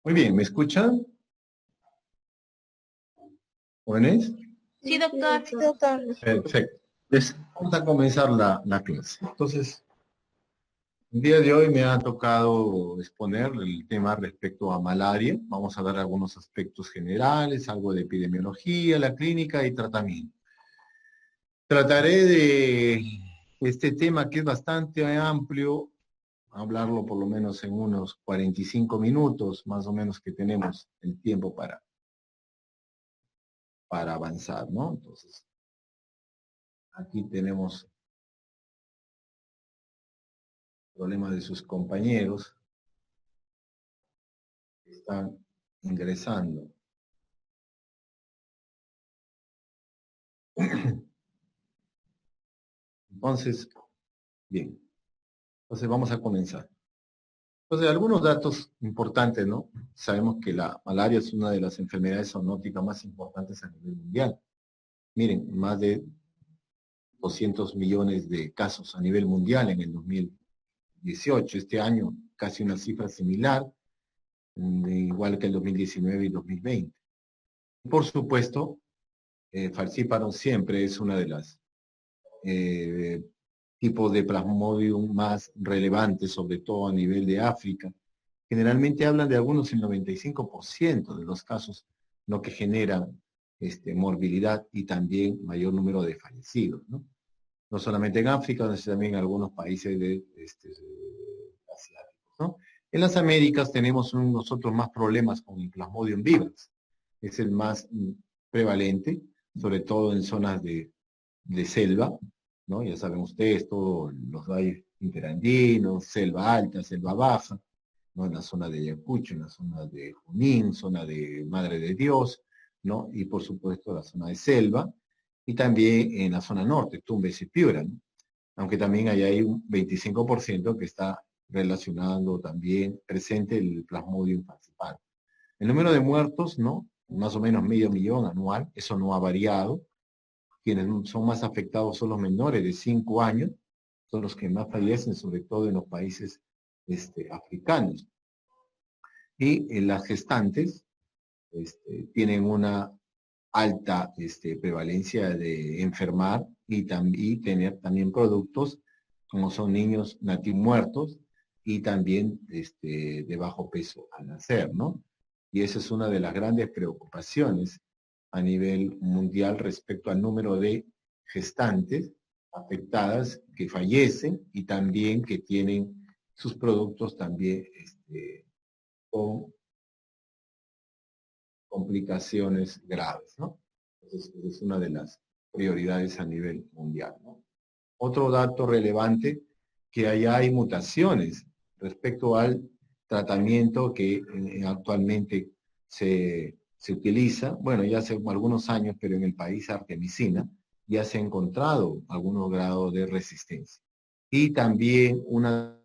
Muy bien, ¿me escuchan? ¿Jóvenes? Sí, doctor. Sí, doctor. Perfecto. Vamos a comenzar la clase. Entonces, el día de hoy me ha tocado exponer el tema respecto a malaria. Vamos a dar algunos aspectos generales, algo de epidemiología, la clínica y tratamiento. Trataré de este tema que es bastante amplio, hablarlo por lo menos en unos 45 minutos, más o menos que tenemos el tiempo para avanzar, ¿no? Entonces, aquí tenemos problemas de sus compañeros que están ingresando. Entonces, bien. Entonces vamos a comenzar. Entonces, algunos datos importantes, ¿no? Sabemos que la malaria es una de las enfermedades zoonóticas más importantes a nivel mundial. Miren, más de 200 millones de casos a nivel mundial en el 2018. Este año casi una cifra similar, igual que el 2019 y 2020. Por supuesto, falciparum siempre es una de las tipos de plasmodium más relevantes, sobre todo a nivel de África. Generalmente hablan de algunos el 95% de los casos, lo que generan morbilidad y también mayor número de fallecidos, ¿no? No solamente en África, sino también en algunos países asiáticos, ¿no? En las Américas tenemos nosotros más problemas con el Plasmodium vivax. Es el más prevalente, sobre todo en zonas de selva, ¿no? Ya saben ustedes, todos los valles interandinos, selva alta, selva baja, ¿no? En la zona de Ayacucho, en la zona de Junín, zona de Madre de Dios, ¿no? Y por supuesto la zona de selva, y también en la zona norte, Tumbes y Piura, ¿no? Aunque también hay un 25% que está relacionado también, presente el Plasmodium falciparum. El número de muertos, ¿no? Más o menos 500.000 anual, eso no ha variado. Quienes son más afectados son los menores de 5 años, son los que más fallecen, sobre todo en los países africanos. Y las gestantes tienen una alta prevalencia de enfermar y tener también productos como son niños natimuertos y también de bajo peso al nacer, ¿no? Y esa es una de las grandes preocupaciones a nivel mundial respecto al número de gestantes afectadas que fallecen y también que tienen sus productos también con complicaciones graves, ¿no? Entonces, es una de las prioridades a nivel mundial, ¿no? Otro dato relevante, que allá hay mutaciones respecto al tratamiento que actualmente se utiliza, bueno, ya hace algunos años, pero en el país artemisina, ya se ha encontrado algunos grados de resistencia. Y también una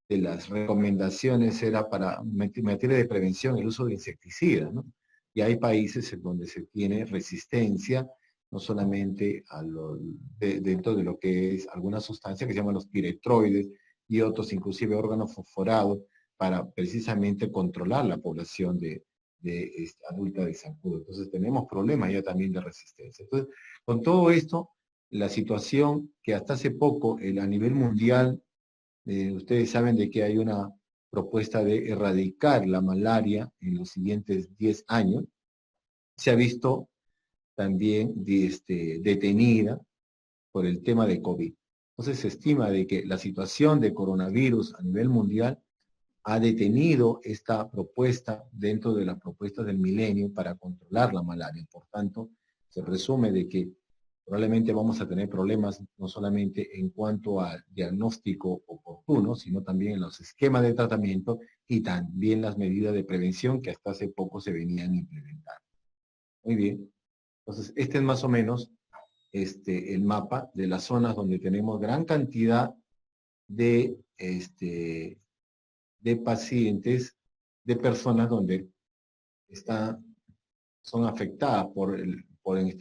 de las recomendaciones era para materia de prevención el uso de insecticidas, ¿no? Y hay países en donde se tiene resistencia, no solamente dentro de lo que es alguna sustancia que se llaman los piretroides y otros, inclusive órganos fosforados, para precisamente controlar la población adulta de zancudo. Entonces tenemos problemas ya también de resistencia. Entonces, con todo esto, la situación que hasta hace poco a nivel mundial, ustedes saben de que hay una propuesta de erradicar la malaria en los siguientes 10 años, se ha visto también detenida por el tema de COVID. Entonces se estima de que la situación de coronavirus a nivel mundial ha detenido esta propuesta dentro de las propuestas del milenio para controlar la malaria. Por tanto, se presume de que probablemente vamos a tener problemas no solamente en cuanto al diagnóstico oportuno, sino también en los esquemas de tratamiento y también las medidas de prevención que hasta hace poco se venían implementando. Muy bien. Entonces, este es más o menos el mapa de las zonas donde tenemos gran cantidad de pacientes, de personas donde son afectadas por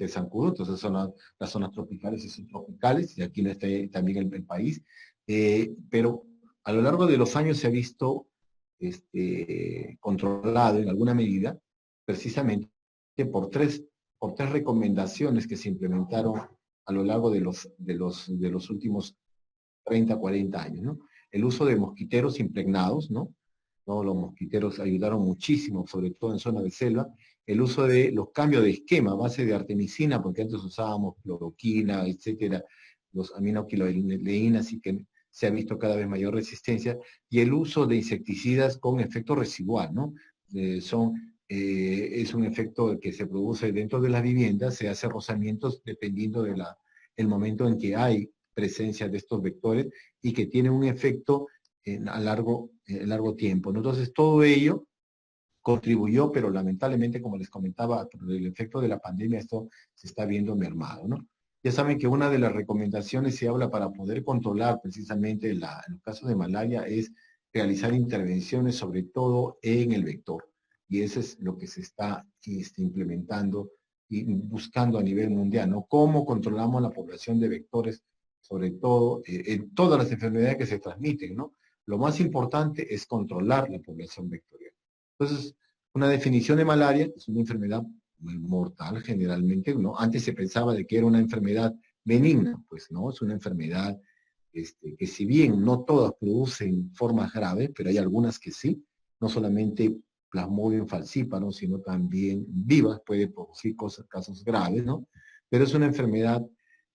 zancudo. Entonces son las zonas tropicales y subtropicales, y aquí no está también el país. Pero a lo largo de los años se ha visto controlado en alguna medida, precisamente por tres recomendaciones que se implementaron a lo largo de los últimos 30, 40 años, ¿no? El uso de mosquiteros impregnados, ¿no? ¿No? Los mosquiteros ayudaron muchísimo, sobre todo en zonas de selva. El uso de los cambios de esquema a base de artemisina, porque antes usábamos cloroquina, etcétera, los aminoquiloleínas, y que se ha visto cada vez mayor resistencia, y el uso de insecticidas con efecto residual, ¿no? Es un efecto que se produce dentro de las viviendas, se hace rozamientos dependiendo del momento en que hay presencia de estos vectores y que tiene un efecto a largo tiempo, ¿no? Entonces, todo ello contribuyó, pero lamentablemente, como les comentaba, por el efecto de la pandemia, esto se está viendo mermado, ¿no? Ya saben que una de las recomendaciones se habla para poder controlar precisamente en los casos de malaria es realizar intervenciones, sobre todo en el vector. Y eso es lo que se está implementando y buscando a nivel mundial, ¿no? ¿Cómo controlamos la población de vectores, sobre todo en todas las enfermedades que se transmiten, ¿no? Lo más importante es controlar la población vectorial. Entonces, una definición de malaria es una enfermedad mortal generalmente, ¿no? Antes se pensaba de que era una enfermedad benigna, pues no, es una enfermedad que si bien no todas producen formas graves, pero hay algunas que sí, no solamente Plasmodium falciparum, sino también vivas, puede producir casos graves, ¿no? Pero es una enfermedad,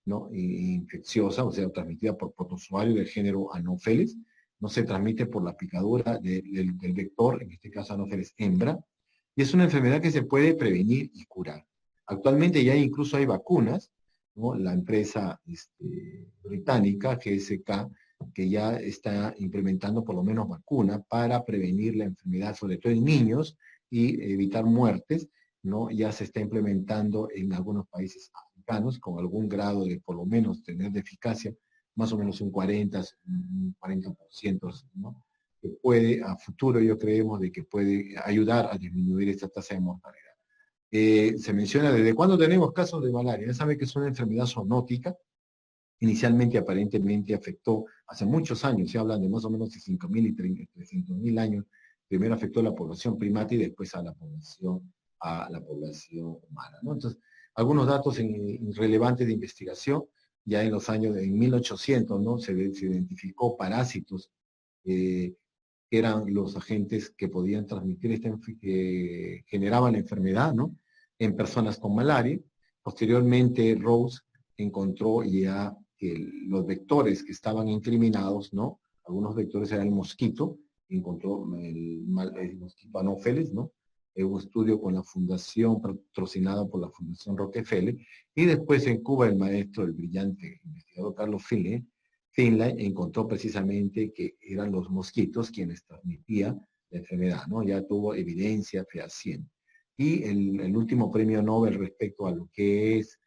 ¿no? Infecciosa, o sea, transmitida por protozoario del género Anopheles, no se transmite por la picadura del vector, en este caso Anopheles hembra, y es una enfermedad que se puede prevenir y curar. Actualmente ya incluso hay vacunas, ¿no? La empresa británica, GSK, que ya está implementando por lo menos vacuna para prevenir la enfermedad, sobre todo en niños, y evitar muertes, ¿no? Ya se está implementando en algunos países africanos con algún grado de, por lo menos, tener de eficacia, más o menos un 40%, ¿no? Que puede, a futuro yo creemos de que puede ayudar a disminuir esta tasa de mortalidad. Se menciona desde cuándo tenemos casos de malaria. Ya sabe que es una enfermedad zoonótica. Inicialmente aparentemente afectó hace muchos años, se hablan de más o menos de 5.000 y 300.000 años. Primero afectó a la población primata y después a la población humana, ¿no? Entonces, algunos datos relevantes de investigación, ya en los años, en 1800, ¿no? Se identificó parásitos que eran los agentes que podían transmitir que generaban la enfermedad, ¿no? En personas con malaria. Posteriormente, Rose encontró ya que los vectores que estaban incriminados, ¿no? Algunos vectores eran el mosquito, encontró el mosquito Anopheles, ¿no? Un estudio con la fundación, patrocinada por la Fundación Rockefeller, y después en Cuba el maestro, el brillante investigador Carlos Finlay encontró precisamente que eran los mosquitos quienes transmitían la enfermedad, ¿no? Ya tuvo evidencia fehaciente. Y el último premio Nobel respecto a lo que es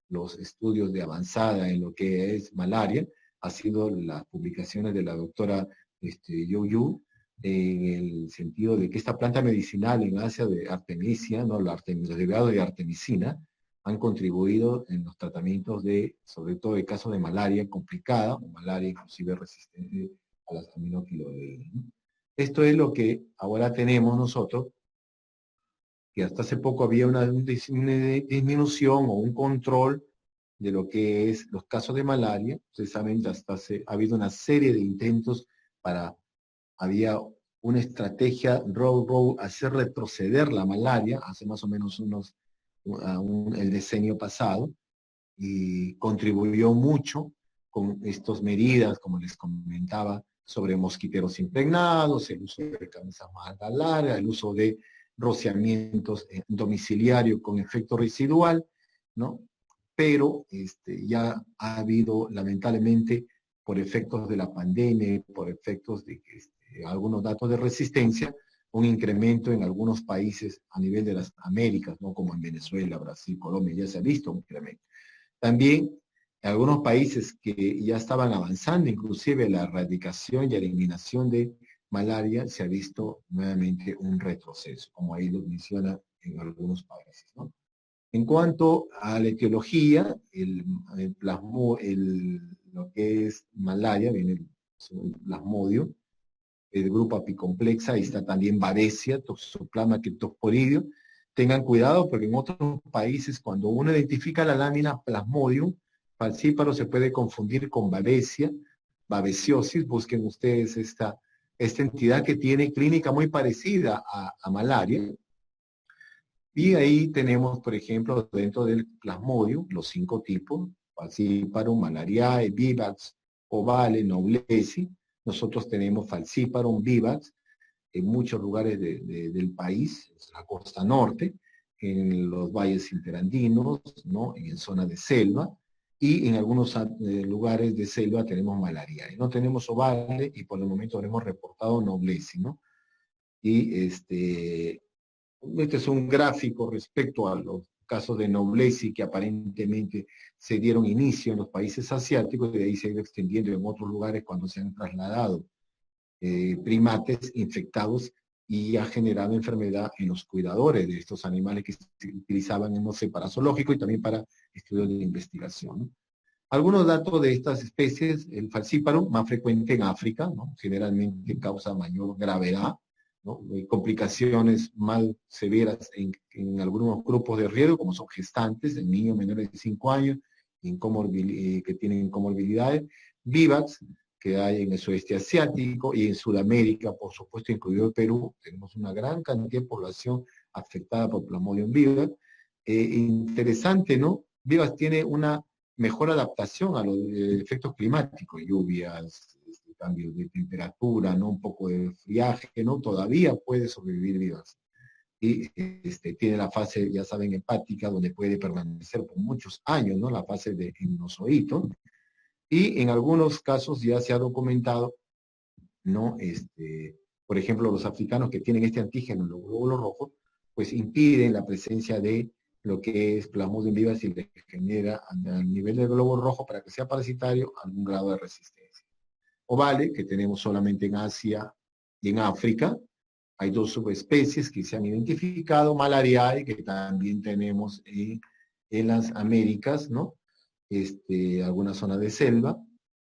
los estudios de avanzada en lo que es malaria ha sido las publicaciones de la doctora Yu Yu, en el sentido de que esta planta medicinal en Asia de Artemisia, ¿no? Los derivados de artemisina, han contribuido en los tratamientos sobre todo de casos de malaria complicada, o malaria inclusive resistente a las aminoquiloideínas. Esto es lo que ahora tenemos nosotros, que hasta hace poco había una disminución o un control de lo que es los casos de malaria. Ustedes saben, ha habido una serie de intentos para, había una estrategia hacer retroceder la malaria hace más o menos el decenio pasado, y contribuyó mucho con estas medidas, como les comentaba, sobre mosquiteros impregnados, el uso de camisas manga larga, el uso de rociamientos domiciliario con efecto residual, ¿no? Pero ya ha habido, lamentablemente, por efectos de la pandemia, por efectos de algunos datos de resistencia, un incremento en algunos países a nivel de las Américas, ¿no? Como en Venezuela, Brasil, Colombia, ya se ha visto un incremento. También en algunos países que ya estaban avanzando, inclusive la erradicación y eliminación de malaria, se ha visto nuevamente un retroceso, como ahí lo menciona en algunos países, ¿no? En cuanto a la etiología, lo que es malaria, viene el plasmodio, el grupo apicomplexa, ahí está también Babesia, Toxoplasma cryptosporidium. Tengan cuidado porque en otros países, cuando uno identifica la lámina Plasmodium falciparum, se puede confundir con Babesia, babesiosis. Busquen ustedes esta entidad que tiene clínica muy parecida a malaria. Y ahí tenemos, por ejemplo, dentro del Plasmodium, los 5 tipos: Falciparum, Malariae, Vivax, Ovale, Noblesi. Nosotros tenemos Falciparum, Vivax, en muchos lugares del país, en la costa norte, en los valles interandinos, ¿no? En zonas de selva, y en algunos lugares de selva tenemos malaria. No tenemos ovale y por el momento hemos reportado noblesi, ¿no? Y este es un gráfico respecto a los casos de noblesi que aparentemente se dieron inicio en los países asiáticos y de ahí se ha ido extendiendo en otros lugares cuando se han trasladado primates infectados y ha generado enfermedad en los cuidadores de estos animales que se utilizaban, no sé, para zoológico y también para estudios de investigación, ¿no? Algunos datos de estas especies: el falciparum, más frecuente en África, ¿no? Generalmente causa mayor gravedad, ¿no? Complicaciones más severas en algunos grupos de riesgo, como son gestantes, en niños menores de 5 años, que tienen comorbilidades. Vivax, que hay en el sudeste asiático y en Sudamérica, por supuesto, incluido el Perú, tenemos una gran cantidad de población afectada por Plasmodium vivax. Interesante, ¿no? Vivax tiene una mejor adaptación a los efectos climáticos, lluvias, cambios de temperatura, ¿no? Un poco de friaje, ¿no? Todavía puede sobrevivir Vivax. Y tiene la fase, ya saben, hepática, donde puede permanecer por muchos años, ¿no? La fase de inozoito. Y en algunos casos ya se ha documentado, ¿no? Por ejemplo, los africanos que tienen este antígeno en los glóbulos rojos, pues impiden la presencia de lo que es Plasmodium vivax y le genera a nivel del globo rojo, para que sea parasitario, algún grado de resistencia. Ovale, que tenemos solamente en Asia y en África. Hay 2 subespecies que se han identificado: Malariae, que también tenemos en las Américas, ¿no? Algunas zonas de selva,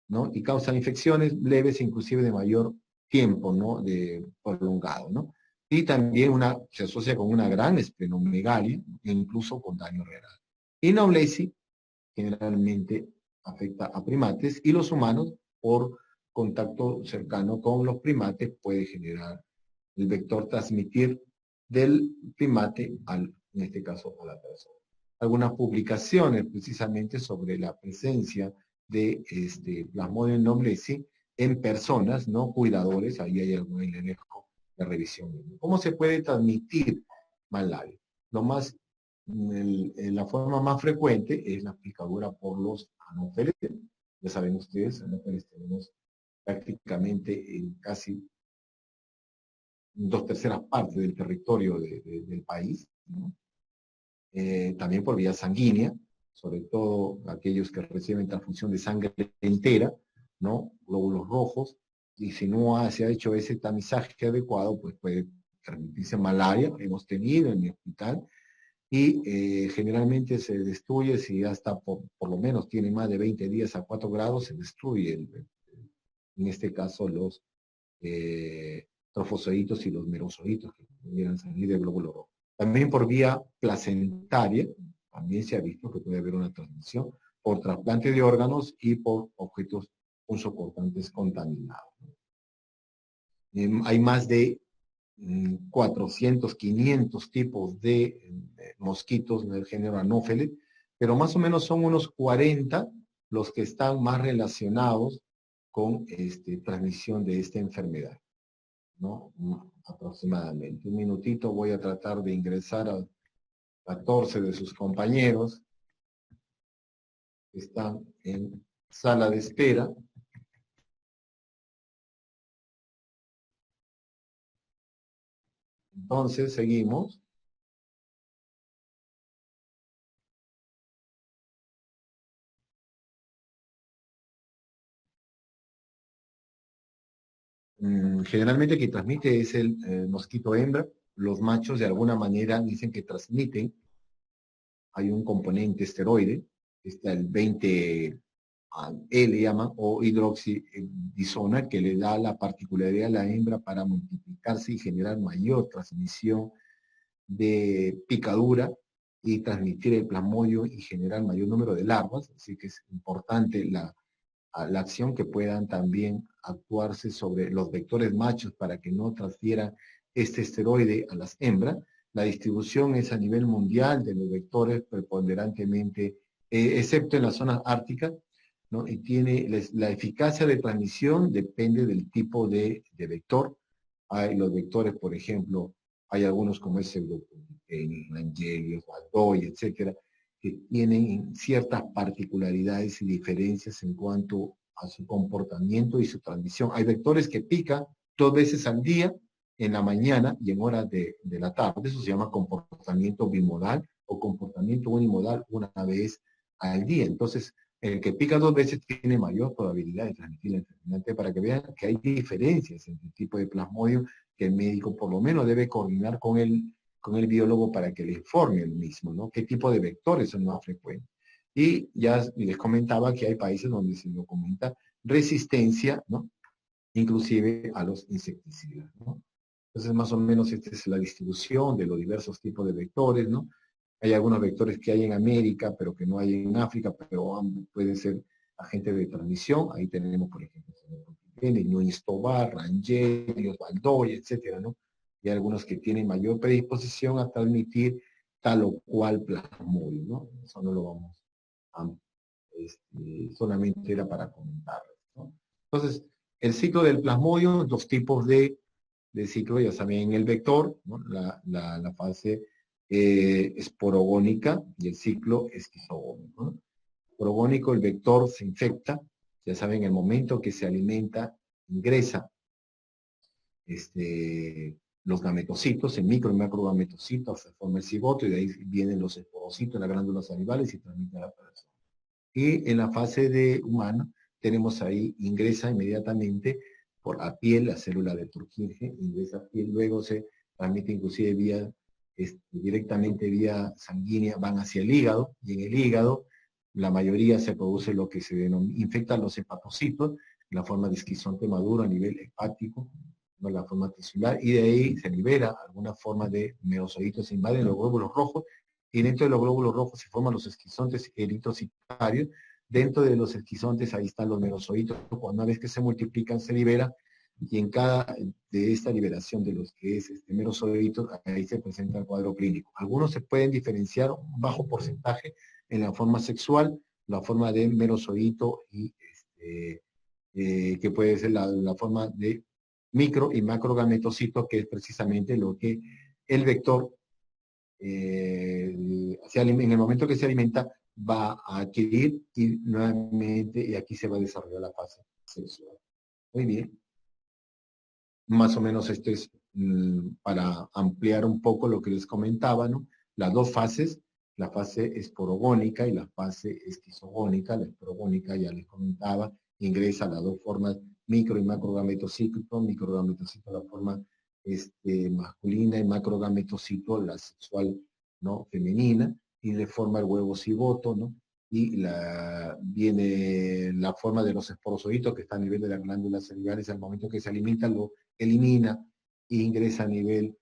¿no? Y causan infecciones leves, inclusive de mayor tiempo, ¿no? De prolongado, ¿no? Y también se asocia con una gran esplenomegalia e incluso con daño renal. Y Noblesi generalmente afecta a primates, y los humanos, por contacto cercano con los primates, puede generar el vector, transmitir del primate en este caso, a la persona. Algunas publicaciones precisamente sobre la presencia de Plasmodium noblesi en personas, no cuidadores. Ahí hay algún elenco de revisión. ¿Cómo se puede transmitir malaria? La forma más frecuente es la picadura por los anófeles. Ya saben ustedes, anófeles tenemos prácticamente en casi 2/3 partes del territorio del país, ¿no? También por vía sanguínea, sobre todo aquellos que reciben transfusión de sangre entera, ¿no? Glóbulos rojos, y si no se ha hecho ese tamizaje adecuado, pues puede transmitirse malaria. Hemos tenido en mi hospital, y generalmente se destruye si hasta por lo menos tiene más de 20 días a 4 grados, se destruye, en este caso, los trofosoditos y los merozoitos que pudieran salir del glóbulo rojo. También por vía placentaria, también se ha visto que puede haber una transmisión por trasplante de órganos y por objetos punzocortantes contaminados. Hay más de 400, 500 tipos de mosquitos del género Anopheles, pero más o menos son unos 40 los que están más relacionados con transmisión de esta enfermedad, ¿no? Aproximadamente. Un minutito, voy a tratar de ingresar a 14 de sus compañeros que están en sala de espera. Entonces, seguimos. Generalmente quien transmite es el mosquito hembra. Los machos de alguna manera dicen que transmiten. Hay un componente esteroide, está el 20E le llaman, o hidroxidisona, que le da la particularidad a la hembra para multiplicarse y generar mayor transmisión de picadura y transmitir el plasmodio y generar mayor número de larvas. Así que es importante la acción que puedan también actuarse sobre los vectores machos para que no transfieran este esteroide a las hembras. La distribución es a nivel mundial de los vectores preponderantemente, excepto en las zonas árticas, ¿no? Y tiene la eficacia de transmisión depende del tipo de vector. Hay los vectores, por ejemplo, hay algunos como es Angelios, Baldoy, etcétera, que tienen ciertas particularidades y diferencias en cuanto a su comportamiento y su transmisión. Hay vectores que pican 2 veces al día, en la mañana y en horas de la tarde. Eso se llama comportamiento bimodal o comportamiento unimodal una vez al día. Entonces, el que pica 2 veces tiene mayor probabilidad de transmitir la enfermedad, para que vean que hay diferencias entre el tipo de plasmodio que el médico por lo menos debe coordinar con el biólogo para que le informe el mismo, ¿no? ¿Qué tipo de vectores son más frecuentes? Y ya les comentaba que hay países donde se documenta resistencia, ¿no? Inclusive a los insecticidas, ¿no? Entonces, más o menos, esta es la distribución de los diversos tipos de vectores, ¿no? Hay algunos vectores que hay en América, pero que no hay en África, pero pueden ser agentes de transmisión. Ahí tenemos, por ejemplo, Núñez Tobar, Rangelios, Baldoy, etcétera, ¿no? Y algunos que tienen mayor predisposición a transmitir tal o cual plasmodio, ¿no? Eso no lo vamos a... solamente era para comentarles, ¿no? Entonces, el ciclo del plasmodio, 2 tipos de ciclo, ya saben, el vector, ¿no? La fase esporogónica y el ciclo esquizogónico, ¿no? Esporogónico, el vector se infecta, ya saben, el momento que se alimenta, ingresa los gametocitos, el micro y macrogametocitos, se forma el cigoto y de ahí vienen los esporocitos, las glándulas salivales y transmiten a la persona. Y en la fase de humana, tenemos ahí, ingresa inmediatamente por la piel, la célula de Purkinje, ingresa a piel, luego se transmite inclusive directamente vía sanguínea, van hacia el hígado, y en el hígado la mayoría se produce lo que se denomina, infectan los hepatocitos, la forma de esquizonte maduro a nivel hepático, ¿no? La forma tisular, y de ahí se libera alguna forma de merozoitos, se invaden los glóbulos rojos, y dentro de los glóbulos rojos se forman los esquizontes eritrocitarios. Dentro de los esquizontes ahí están los merozoitos, una vez que se multiplican se libera, y en cada de esta liberación de los que es merozoitos, ahí se presenta el cuadro clínico. Algunos se pueden diferenciar un bajo porcentaje en la forma sexual, la forma de merozoito y que puede ser la forma de micro y macrogametocito, que es precisamente lo que el vector en el momento que se alimenta va a adquirir y nuevamente y aquí se va a desarrollar la fase sexual. Muy bien. Más o menos esto es para ampliar un poco lo que les comentaba, ¿no? Las dos fases, la fase esporogónica y la fase esquizogónica. La esporogónica, ya les comentaba, ingresa a las dos formas micro y macrogametocito, microgametocito la forma masculina y macrogametocito la sexual, ¿no? Femenina, y le forma el huevo cigoto, ¿no? Y viene la forma de los esporozoitos que está a nivel de las glándulas salivales. Al momento que se alimenta lo elimina e ingresa a nivel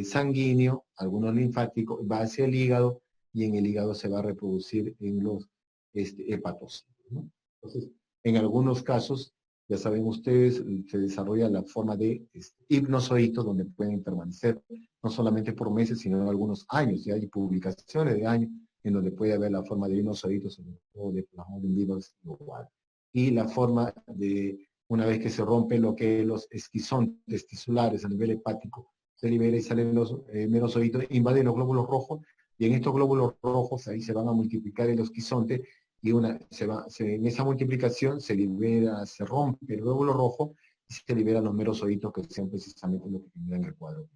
sanguíneo, algunos linfáticos, va hacia el hígado y en el hígado se va a reproducir en los hepatocitos, ¿no? Entonces, en algunos casos, ya saben ustedes, se desarrolla la forma de hipnozoitos donde pueden permanecer no solamente por meses, sino algunos años. Ya hay publicaciones de años en donde puede haber la forma de hipnozoitos o de Plasmodium vivax global. Y la forma de, una vez que se rompe lo que es los esquizontes tisulares a nivel hepático, se libera y salen los merosocitos, invaden los glóbulos rojos, y en estos glóbulos rojos ahí se van a multiplicar el esquizonte, y en esa multiplicación se libera, se rompe el glóbulo rojo, y se liberan los merosocitos que son precisamente lo que generan el cuadro.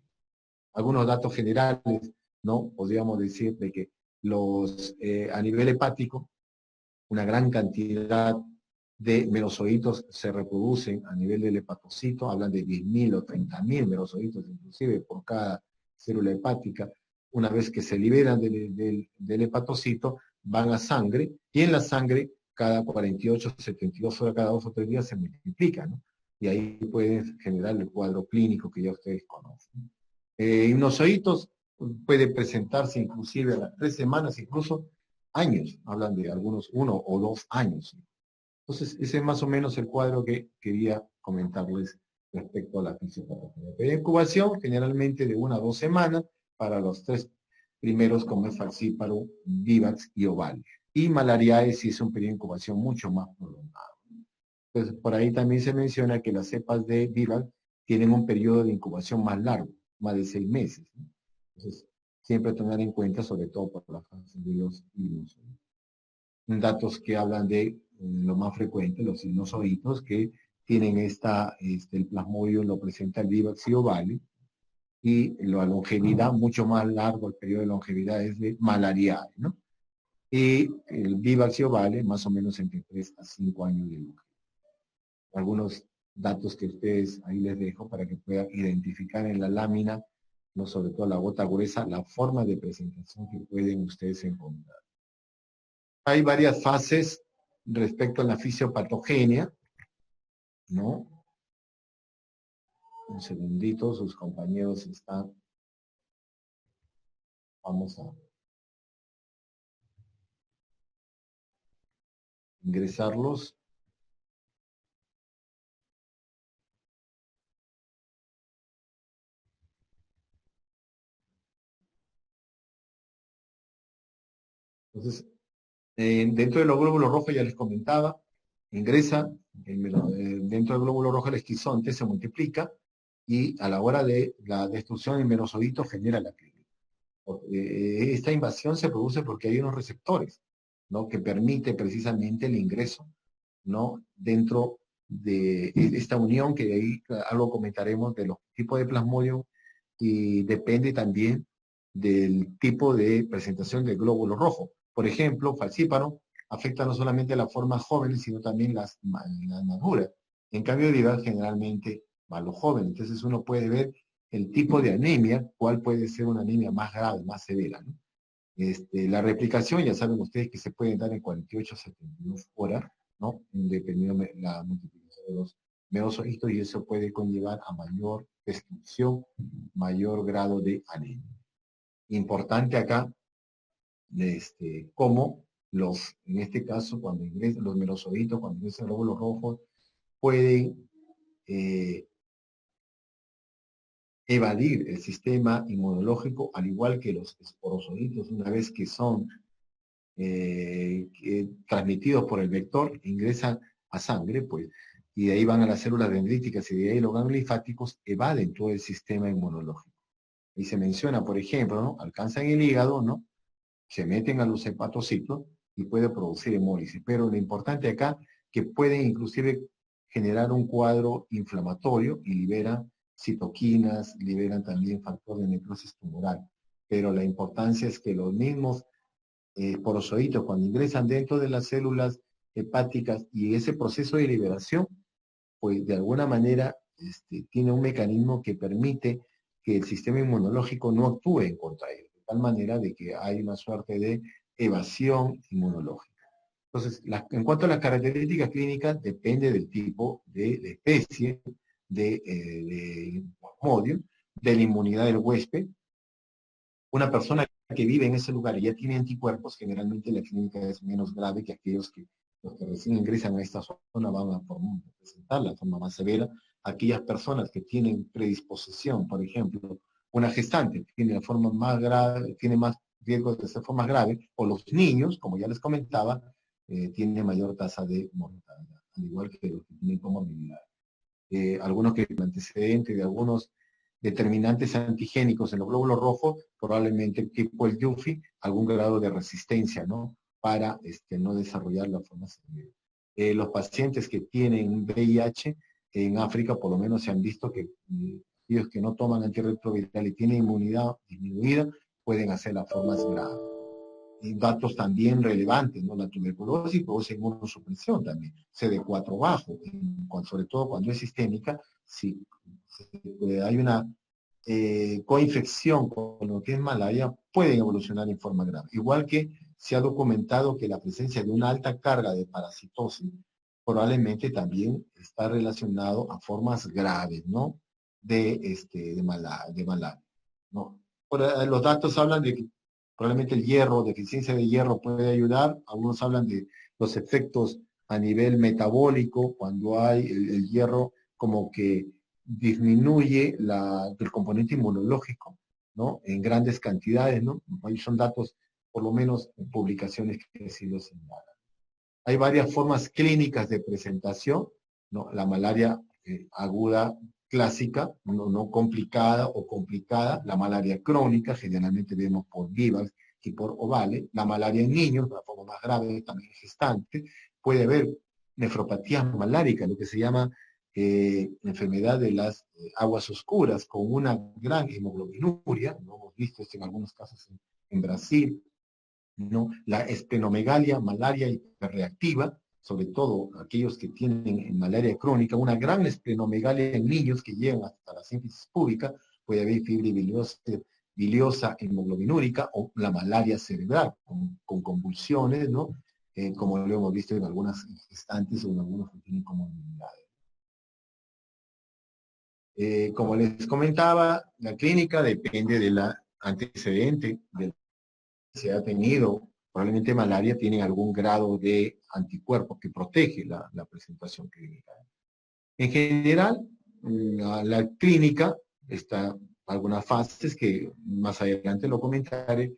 Algunos datos generales, ¿no? Podríamos decir de que a nivel hepático, una gran cantidad de merosocitos se reproducen a nivel del hepatocito, hablan de 10.000 o 30.000 merosocitos inclusive por cada célula hepática. Una vez que se liberan del hepatocito, van a sangre, y en la sangre cada 48, 72 horas, cada 2 o 3 días se multiplican, ¿no? Y ahí pueden generar el cuadro clínico que ya ustedes conocen. Hipnozoitos puede presentarse inclusive a las 3 semanas, incluso años, hablan de algunos 1 o 2 años. Entonces, ese es más o menos el cuadro que quería comentarles respecto a la fisiopatología. La incubación, generalmente de 1 a 2 semanas, para los 3 primeros, como es falcíparo, vivax y oval. Y malariae sí es un periodo de incubación mucho más prolongado. Entonces, por ahí también se menciona que las cepas de vivax tienen un periodo de incubación más largo, más de 6 meses, ¿no? Entonces, siempre tener en cuenta, sobre todo por la fase de los virus. Datos que hablan de lo más frecuente, los sinusoídos, que tienen el plasmodium lo presenta el vivax y ovale, y la longevidad, mucho más largo el periodo de longevidad es de malariae, ¿no? Y el vivax y ovale, más o menos entre 3 a 5 años de longevidad. Algunos datos que ustedes ahí les dejo para que puedan identificar en la lámina, no sobre todo la gota gruesa, la forma de presentación que pueden ustedes encontrar. Hay varias fases respecto a la fisiopatogenia, ¿no? Un segundito, sus compañeros están. Vamos a ingresarlos. Entonces, dentro de los glóbulos rojos ya les comentaba, ingresa, dentro del glóbulo rojo el esquizonte se multiplica, y a la hora de la destrucción del merosodito genera la clínica. Esta invasión se produce porque hay unos receptores, ¿no? Que permite precisamente el ingreso, ¿no? Dentro de esta unión, que de ahí algo comentaremos de los tipos de plasmodium, y depende también del tipo de presentación del glóbulo rojo. Por ejemplo, falcíparo afecta no solamente a las formas jóvenes, sino también las maduras. En cambio, viral generalmente a los jóvenes. Entonces uno puede ver el tipo de anemia, cuál puede ser una anemia más grave, más severa, ¿no? La replicación, ya saben ustedes que se puede dar en 48 a 72 horas, ¿no? Dependiendo de la multiplicación de los merosocitos, y eso puede conllevar a mayor destrucción, mayor grado de anemia. Importante acá, cómo en este caso, cuando ingresan los merosocitos, cuando ingresan los glóbulos rojos, pueden evadir el sistema inmunológico, al igual que los esporozolitos, una vez que son transmitidos por el vector, ingresan a sangre, pues, y de ahí van a las células dendríticas, y de ahí los ganglios linfáticos evaden todo el sistema inmunológico. Y se menciona, por ejemplo, ¿no? Alcanzan el hígado, ¿no? Se meten a los hepatocitos y puede producir hemólisis. Pero lo importante acá, que pueden inclusive generar un cuadro inflamatorio y liberan citoquinas, liberan también factor de necrosis tumoral. Pero la importancia es que los mismos porozoitos, cuando ingresan dentro de las células hepáticas, y ese proceso de liberación, pues de alguna manera tiene un mecanismo que permite que el sistema inmunológico no actúe en contra de él, de tal manera de que hay una suerte de evasión inmunológica. Entonces, en cuanto a las características clínicas, depende del tipo de especie de plasmodium, de la inmunidad del huésped. Una persona que vive en ese lugar y ya tiene anticuerpos, generalmente la clínica es menos grave que aquellos que los que recién ingresan a esta zona van a presentar la forma más severa. Aquellas personas que tienen predisposición, por ejemplo, una gestante tiene la forma más grave, tiene más riesgo de ser forma grave, o los niños, como ya les comentaba, tienen mayor tasa de mortalidad, al igual que los que tienen comorbilidad. Algunos que el antecedente de algunos determinantes antigénicos en los glóbulos rojos, probablemente tipo el YUFI, algún grado de resistencia, ¿no? Para no desarrollar la forma severa. Los pacientes que tienen VIH en África, por lo menos se han visto que aquellos que no toman antirretroviral y tienen inmunidad disminuida, pueden hacer las formas graves. Y datos también relevantes, ¿no? La tuberculosis produce inmunosupresión también, CD4 bajo, sobre todo cuando es sistémica, si hay una coinfección con lo que es malaria, pueden evolucionar en forma grave. Igual que se ha documentado que la presencia de una alta carga de parasitosis probablemente también está relacionado a formas graves, ¿no? De malaria, ¿no? Los datos hablan de que probablemente el hierro, deficiencia de hierro puede ayudar. Algunos hablan de los efectos a nivel metabólico, cuando hay el hierro como que disminuye el componente inmunológico, ¿no? En grandes cantidades, ¿no? Ahí son datos, por lo menos en publicaciones que así lo señalan. Hay varias formas clínicas de presentación, ¿no? La malaria aguda clásica, no complicada o complicada, la malaria crónica, generalmente vemos por Vivax y por Ovale, la malaria en niños, la forma más grave, también gestante, puede haber nefropatía malárica, lo que se llama enfermedad de las aguas oscuras, con una gran hemoglobinuria, lo hemos visto esto en algunos casos en Brasil, ¿no? La esplenomegalia, malaria hiperreactiva, sobre todo aquellos que tienen malaria crónica, una gran esplenomegalia en niños que llegan hasta la síntesis pública, puede haber fiebre biliosa hemoglobinúrica o la malaria cerebral, con convulsiones, ¿no? Como lo hemos visto en algunas gestantes o en algunos que tienen comorbilidades. Como les comentaba, la clínica depende del antecedente del que se ha tenido. Probablemente malaria tiene algún grado de anticuerpos que protege la presentación clínica. En general, la clínica está algunas fases que más adelante lo comentaré.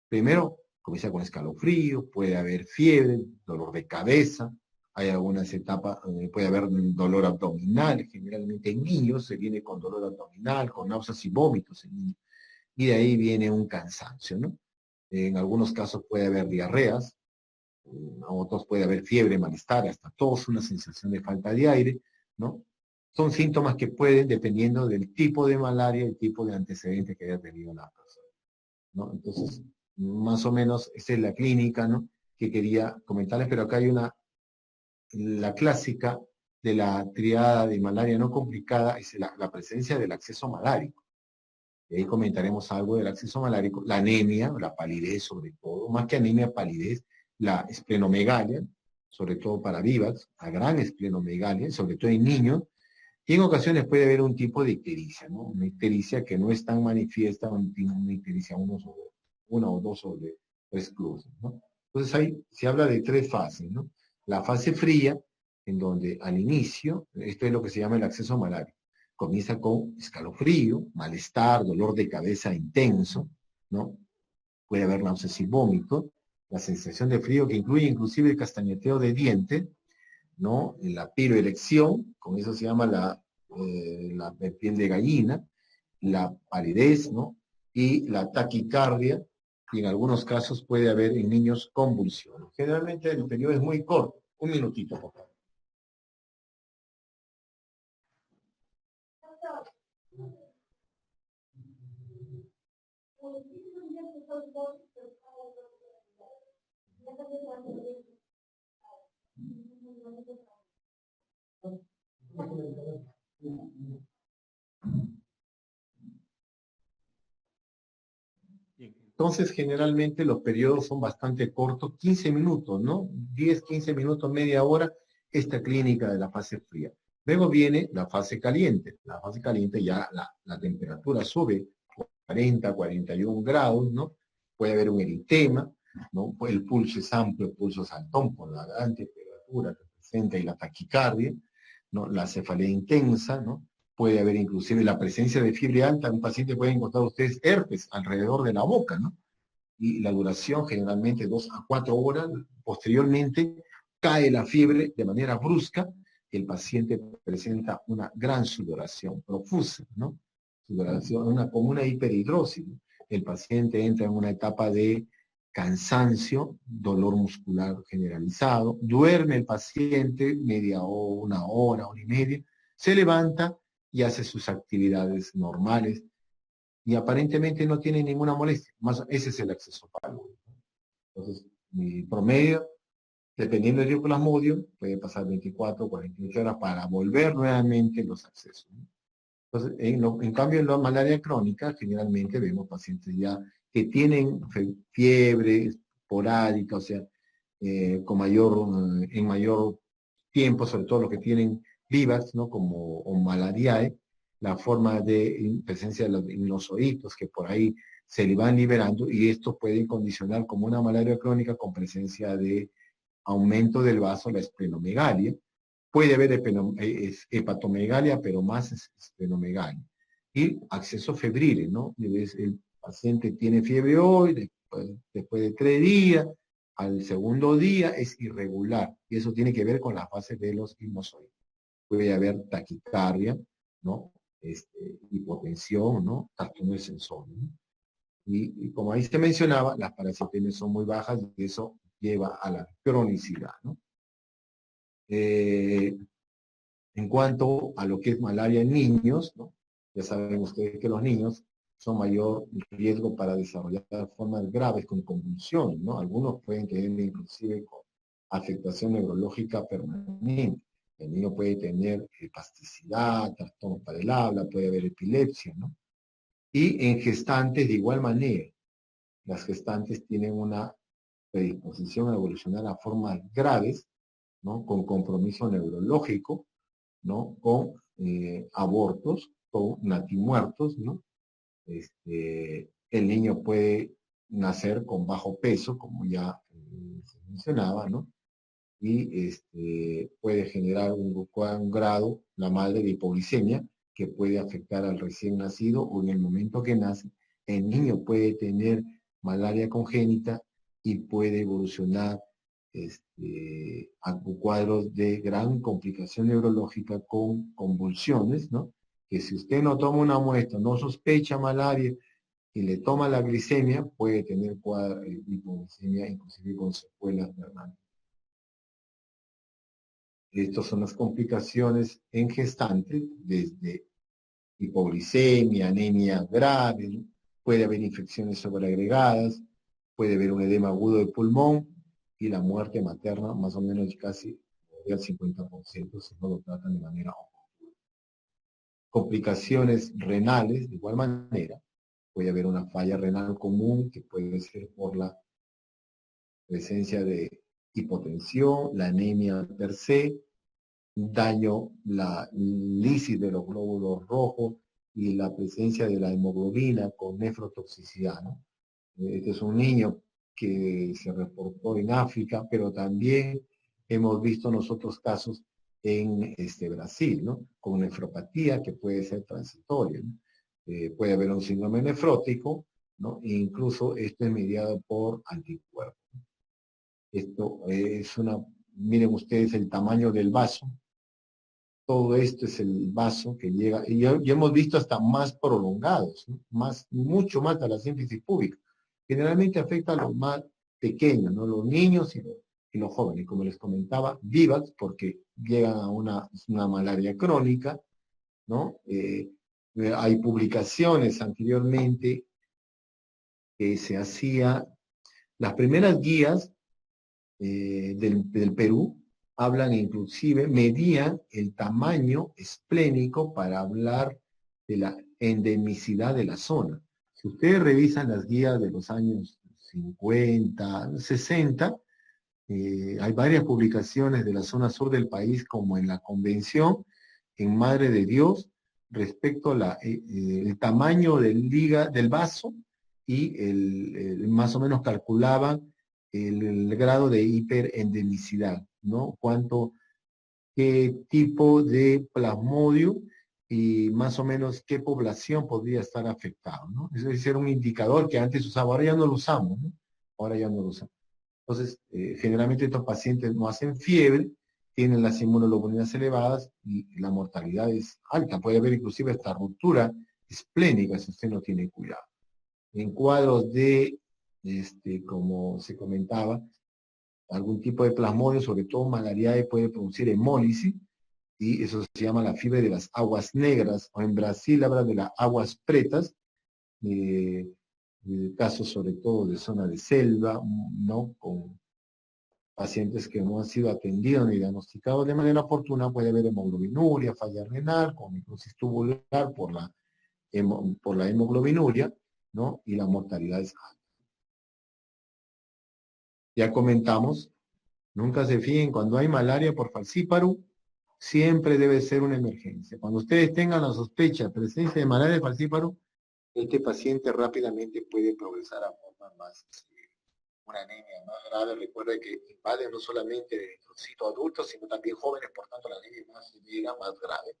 Primero comienza con escalofrío, puede haber fiebre, dolor de cabeza, hay algunas etapas, puede haber dolor abdominal, generalmente en niños se viene con dolor abdominal, con náuseas y vómitos en niños, y de ahí viene un cansancio, ¿no? En algunos casos puede haber diarreas, en otros puede haber fiebre, malestar, hasta tos, una sensación de falta de aire, ¿no? Son síntomas que pueden, dependiendo del tipo de malaria, el tipo de antecedente que haya tenido la persona, ¿no? Entonces, más o menos, esa es la clínica, ¿no? Que quería comentarles, pero acá hay la clásica de la triada de malaria no complicada, es la presencia del acceso malárico. Y ahí comentaremos algo del acceso malárico, la anemia, la palidez sobre todo, más que anemia, palidez, la esplenomegalia, sobre todo para Vivax, la gran esplenomegalia, sobre todo en niños, y en ocasiones puede haber un tipo de ictericia, ¿no? Una ictericia que no es tan manifiesta, una ictericia una o dos sobre tres cruces, ¿no? Entonces ahí se habla de tres fases, ¿no? La fase fría, en donde al inicio, esto es lo que se llama el acceso malárico, comienza con escalofrío, malestar, dolor de cabeza intenso, ¿no? Puede haber náuseas y vómito, la sensación de frío que incluye inclusive el castañeteo de dientes, ¿no? La piroerección, con eso se llama la piel de gallina, la palidez, ¿no? Y la taquicardia, y en algunos casos puede haber en niños convulsiones. Generalmente el periodo es muy corto, un minutito, por favor. Entonces, generalmente los periodos son bastante cortos, 15 minutos, ¿no? 10, 15 minutos, media hora, esta clínica de la fase fría. Luego viene la fase caliente. La fase caliente ya la temperatura sube 40, 41 grados, ¿no? Puede haber un eritema, ¿no? El pulso es amplio, el pulso saltón por la gran temperatura que presenta y la taquicardia, ¿no? La cefalea intensa, ¿no? Puede haber inclusive la presencia de fiebre alta. Un paciente puede encontrar ustedes herpes alrededor de la boca, ¿no? Y la duración generalmente 2 a 4 horas. Posteriormente cae la fiebre de manera brusca, el paciente presenta una gran sudoración profusa, ¿no? Sudoración, como una hiperhidrosis. El paciente entra en una etapa de cansancio, dolor muscular generalizado, duerme el paciente media hora, hora y media, se levanta y hace sus actividades normales y aparentemente no tiene ninguna molestia. Más, ese es el acceso pálido. Entonces, mi promedio, dependiendo del plasmodium, puede pasar 24 o 48 horas para volver nuevamente los accesos, ¿no? Entonces, en cambio, en la malaria crónica, generalmente vemos pacientes ya que tienen fiebre esporádica, o sea, en mayor tiempo, sobre todo los que tienen vivas, ¿no? Como o malariae, la forma de presencia de los inusoítos que por ahí se le van liberando y estos pueden condicionar como una malaria crónica con presencia de aumento del vaso, la esplenomegalia. Puede haber hepatomegalia, pero más esplenomegalia. Y acceso febril, ¿no? El paciente tiene fiebre hoy, después de 3 días, al segundo día es irregular. Y eso tiene que ver con la fase de los hipnozoides. Puede haber taquicardia, ¿no? Hipotensión, ¿no? Trastorno del sensor, ¿no? Y como ahí se mencionaba, las paracitemias son muy bajas y eso lleva a la cronicidad, ¿no? Eh, en cuanto a lo que es malaria en niños, ¿no? Ya saben ustedes que los niños son mayor riesgo para desarrollar formas graves con convulsiones, ¿no? Algunos pueden tener inclusive con afectación neurológica permanente. El niño puede tener espasticidad, trastornos para el habla, puede haber epilepsia, ¿no? Y en gestantes de igual manera. Las gestantes tienen una predisposición a evolucionar a formas graves, ¿no? Con compromiso neurológico, ¿no? Con abortos, con natimuertos, ¿no? El niño puede nacer con bajo peso, como ya se mencionaba, ¿no? Y puede generar un grado, la madre, de hipoglicemia, que puede afectar al recién nacido o en el momento que nace. El niño puede tener malaria congénita y puede evolucionar a cuadros de gran complicación neurológica con convulsiones, ¿no? Que si usted no toma una muestra, no sospecha malaria y le toma la glicemia, puede tener hipoglicemia, inclusive con secuelas permanentes. Estas son las complicaciones en gestantes, desde hipoglicemia, anemia grave, ¿no? Puede haber infecciones sobreagregadas, puede haber un edema agudo de pulmón y la muerte materna más o menos casi al 50% si no lo tratan de manera oportuna. Complicaciones renales, de igual manera, puede haber una falla renal común que puede ser por la presencia de hipotensión, la anemia per se, daño, la lisis de los glóbulos rojos y la presencia de la hemoglobina con nefrotoxicidad, ¿no? Este es un niño que se reportó en África, pero también hemos visto nosotros casos en Brasil, ¿no? Con nefropatía que puede ser transitoria, ¿no? Puede haber un síndrome nefrótico, ¿no? E incluso esto es mediado por anticuerpos. Esto es miren ustedes el tamaño del vaso. Todo esto es el vaso que llega, y ya hemos visto hasta más prolongados, ¿no? Mucho más a la síntesis pública. Generalmente afecta a los más pequeños, ¿no? Los niños y los jóvenes, como les comentaba, vivas, porque llegan a una malaria crónica, ¿no? Hay publicaciones anteriormente que se hacía, las primeras guías del Perú hablan inclusive, medían el tamaño esplénico para hablar de la endemicidad de la zona. Si ustedes revisan las guías de los años 50, 60, hay varias publicaciones de la zona sur del país, como en la convención, en Madre de Dios respecto a el tamaño del vaso y más o menos calculaban el grado de hiperendemicidad, ¿no? Qué tipo de plasmodio y más o menos qué población podría estar afectado, ¿no? Ese era un indicador que antes usaba, ahora ya no lo usamos, ¿no? Ahora ya no lo usamos. Entonces, generalmente estos pacientes no hacen fiebre, tienen las inmunoglobulinas elevadas y la mortalidad es alta. Puede haber inclusive esta ruptura esplénica si usted no tiene cuidado. En cuadros como se comentaba, algún tipo de plasmodio, sobre todo malariae, puede producir hemólisis, y eso se llama la fiebre de las aguas negras, o en Brasil hablan de las aguas pretas, eh, casos sobre todo de zona de selva, ¿no? Con pacientes que no han sido atendidos ni diagnosticados de manera oportuna, puede haber hemoglobinuria, falla renal, con necrosis tubular por la hemoglobinuria, ¿no? Y la mortalidad es alta. Ya comentamos, nunca se fíen, cuando hay malaria por falciparum, siempre debe ser una emergencia. Cuando ustedes tengan la sospecha de presencia de malaria de falciparum, este paciente rápidamente puede progresar a forma más una anemia más grave. Recuerde que invade no solamente el eritrocito adulto, sino también jóvenes, por tanto la anemia más severa, más grave.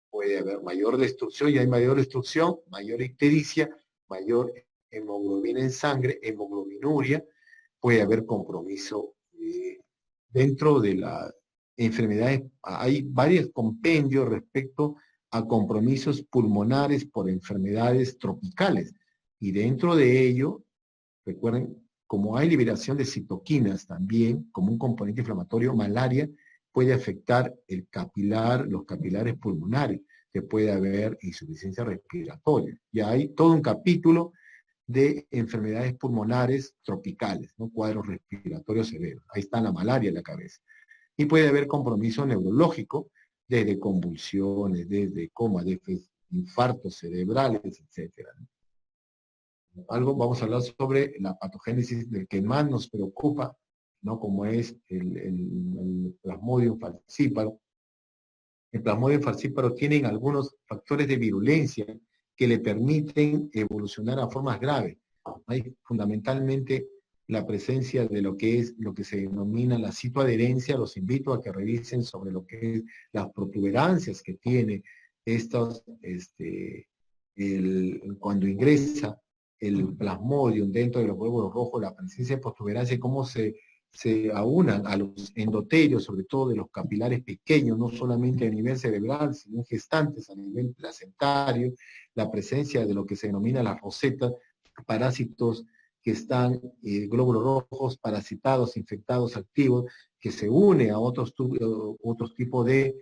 Puede haber mayor destrucción, y hay mayor destrucción, mayor ictericia, mayor hemoglobina en sangre, hemoglobinuria, puede haber compromiso dentro de las enfermedades. Hay varios compendios respecto a compromisos pulmonares por enfermedades tropicales, y dentro de ello, recuerden, como hay liberación de citoquinas también, como un componente inflamatorio, malaria puede afectar los capilares pulmonares, que puede haber insuficiencia respiratoria. Y hay todo un capítulo de enfermedades pulmonares tropicales, ¿no? Cuadros respiratorios severos. Ahí está la malaria en la cabeza. Y puede haber compromiso neurológico, desde convulsiones, desde coma, desde infartos cerebrales, etcétera, ¿no? Vamos a hablar sobre la patogénesis del que más nos preocupa, ¿no? Como es el plasmodium falciparum. El plasmodium falciparum tiene algunos factores de virulencia que le permiten evolucionar a formas graves. Hay fundamentalmente la presencia de lo que se denomina la citoadherencia. Los invito a que revisen sobre lo que es las protuberancias que tiene cuando ingresa el plasmodium dentro de los glóbulos rojos, la presencia de protuberancia y cómo se aunan a los endotelios, sobre todo de los capilares pequeños, no solamente a nivel cerebral, sino en gestantes a nivel placentario, la presencia de lo que se denomina las rosetas, parásitos que están, glóbulos rojos parasitados, infectados, activos, que se une a otros tipos de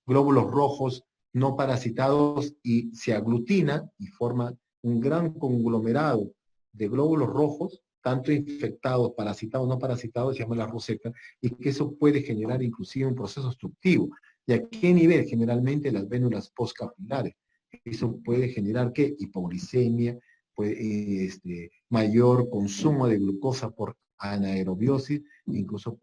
glóbulos rojos no parasitados y se aglutina y forma un gran conglomerado de glóbulos rojos, tanto infectados, parasitados, no parasitados, se llama la roseta, y que eso puede generar inclusive un proceso obstructivo. ¿Y a qué nivel? Generalmente las vénulas postcapilares. Eso puede generar, ¿qué? Hipoglicemia, mayor consumo de glucosa por anaerobiosis, incluso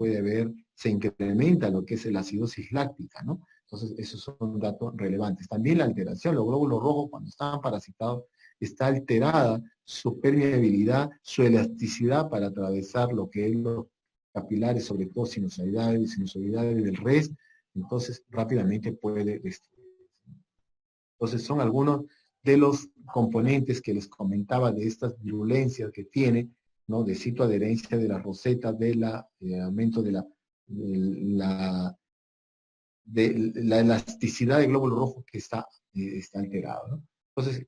se incrementa lo que es la acidosis láctica, ¿no? Entonces, esos son datos relevantes. También la alteración, los glóbulos rojos cuando están parasitados, está alterada su permeabilidad, su elasticidad para atravesar lo que es los capilares, sobre todo sinusoidales del res, entonces rápidamente puede destruir. Entonces son algunos de los componentes que les comentaba de estas virulencias que tiene, ¿no? De citoadherencia de la roseta, aumento de la elasticidad del glóbulo rojo que está alterado, ¿no? Entonces,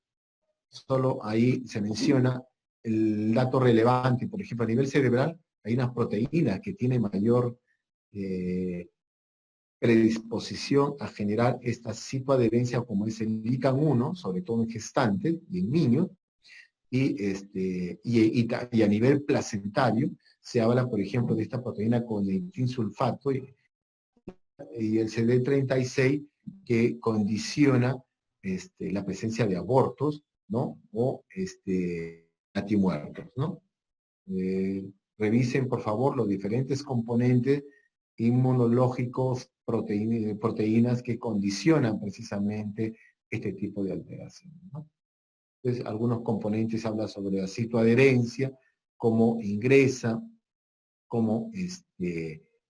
solo ahí se menciona el dato relevante. Por ejemplo, a nivel cerebral hay unas proteínas que tienen mayor predisposición a generar esta citoadherencia, como es el ICAN1, sobre todo en gestantes y en niños, y a nivel placentario se habla, por ejemplo, de esta proteína con el sulfato y el CD36 que condiciona la presencia de abortos, ¿no? O natimuertos, ¿no? Revisen, por favor, los diferentes componentes inmunológicos proteínas que condicionan precisamente este tipo de alteración, ¿no? Entonces, algunos componentes hablan sobre la citoadherencia, cómo ingresa, cómo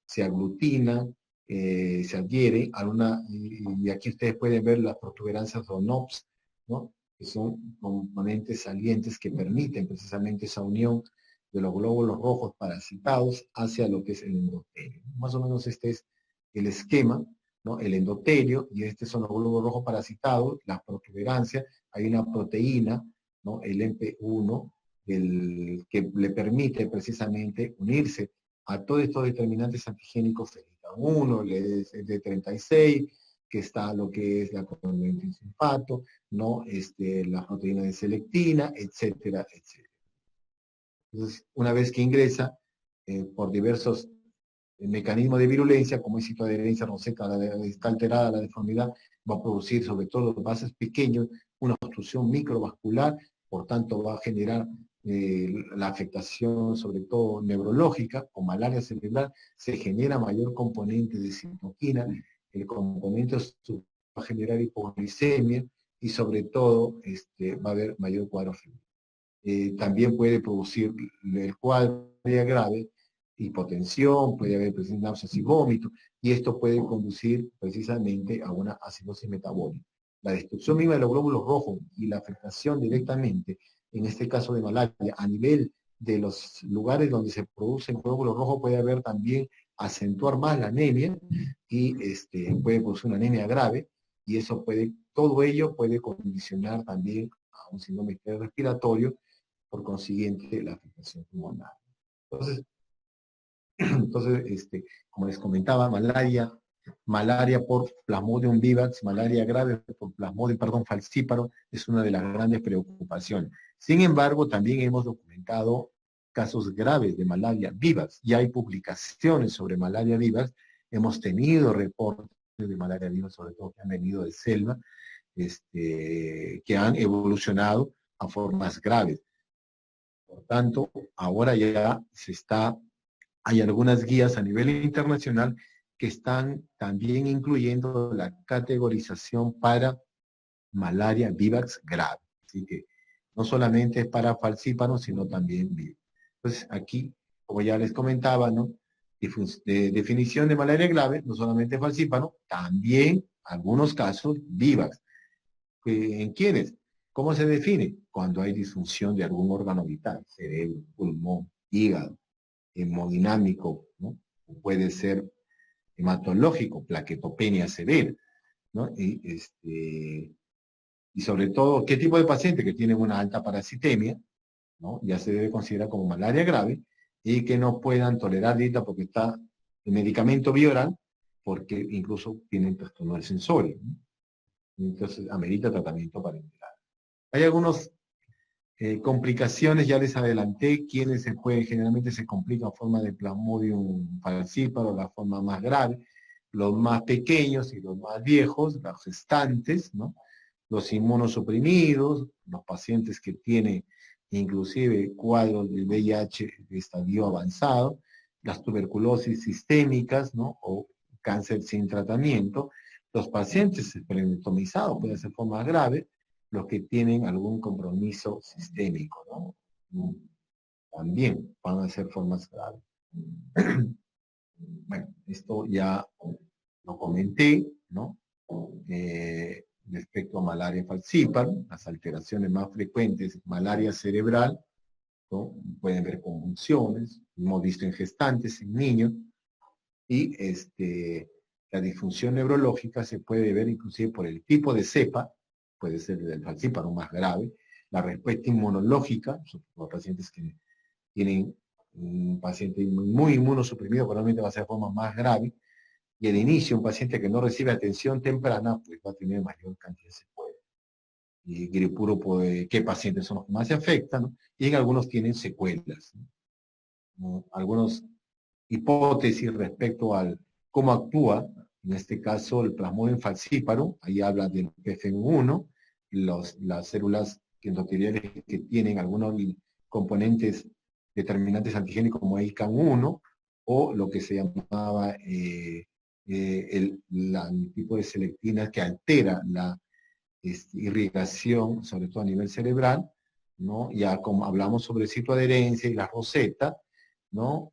se aglutina, se adhiere a una, y aquí ustedes pueden ver las protuberancias o NOPs, ¿no? Que son componentes salientes que permiten precisamente esa unión de los glóbulos rojos parasitados hacia lo que es el endotelio. Más o menos este es el esquema, ¿no? El endotelio, y estos son los glóbulos rojos parasitados, las protuberancias, hay una proteína, ¿no? El MP1, que le permite precisamente unirse a todos estos determinantes antigénicos uno, el de 36, que está lo que es la convertida en sulfato, ¿no? La proteína de selectina, etcétera, etcétera. Entonces, una vez que ingresa por diversos mecanismos de virulencia, como es citoadherencia roseca, está alterada la deformidad, va a producir, sobre todo en vasos pequeños, una obstrucción microvascular, por tanto va a generar la afectación, sobre todo neurológica, o malaria cerebral, se genera mayor componente de citoquina, el componente va a generar hipoglicemia, y sobre todo va a haber mayor cuadro febril. También puede producir el cuadro grave, hipotensión, puede haber náuseas y vómitos, y esto puede conducir precisamente a una acidosis metabólica. La destrucción misma de los glóbulos rojos y la afectación directamente, en este caso de malaria, a nivel de los lugares donde se producen glóbulos rojos, puede haber también acentuar más la anemia y puede producir una anemia grave, y eso puede, todo ello puede condicionar también a un síndrome respiratorio, por consiguiente la afectación pulmonar. Entonces, como les comentaba, malaria por Plasmodium vivax, malaria grave por Plasmodium, falcíparo, es una de las grandes preocupaciones. Sin embargo, también hemos documentado casos graves de malaria vivax. Ya hay publicaciones sobre malaria vivax, hemos tenido reportes de malaria vivax, sobre todo que han venido de selva, que han evolucionado a formas graves. Por tanto, ahora ya hay algunas guías a nivel internacional que están también incluyendo la categorización para malaria vivax grave. Así que no solamente es para falcíparo, sino también vivax. Entonces, aquí, como ya les comentaba, ¿no? Definición de malaria grave, no solamente falcíparo, también algunos casos vivax. ¿En quiénes? ¿Cómo se define? Cuando hay disfunción de algún órgano vital, cerebro, pulmón, hígado, hemodinámico, ¿no? Puede ser hematológico, plaquetopenia severa, ¿no? Y sobre todo, ¿qué tipo de paciente? Que tienen una alta parasitemia, ¿no? Ya se debe considerar como malaria grave, y que no puedan tolerar dieta porque está el medicamento bioral, porque incluso tienen trastorno del sensorio, ¿no? Entonces, amerita tratamiento parenteral. Hay algunos complicaciones, ya les adelanté, quienes generalmente se complican en forma de Plasmodium falciparum, la forma más grave, los más pequeños y los más viejos, los gestantes, ¿no? Los inmunosuprimidos, los pacientes que tienen inclusive cuadros de VIH de estadio avanzado, las tuberculosis sistémicas, ¿no? O cáncer sin tratamiento, los pacientes esplenectomizados pueden ser formas graves, los que tienen algún compromiso sistémico, ¿no? También van a ser formas graves. Bueno, esto ya lo comenté, ¿no? Respecto a malaria falciparum, las alteraciones más frecuentes, malaria cerebral, ¿no? Pueden ver convulsiones, hemos visto en gestantes, en niños, y la disfunción neurológica se puede ver inclusive por el tipo de cepa, puede ser el falciparum más grave, la respuesta inmunológica, los pacientes que tienen un paciente muy inmunosuprimido, probablemente va a ser de forma más grave, y al inicio un paciente que no recibe atención temprana, pues va a tener mayor cantidad de secuelas. Y Giripuro, pues, ¿qué pacientes son los que más se afectan? ¿No? Y en algunos tienen secuelas, ¿no? Algunos hipótesis respecto al cómo actúa, en este caso el Plasmodium falciparum, ahí habla del PFN1, las células endoteliales que tienen algunos componentes determinantes antigénicos como el CAM1, o lo que se llamaba el tipo de selectina que altera la irrigación, sobre todo a nivel cerebral, ¿no? Ya como hablamos sobre citoadherencia y la roseta, ¿no?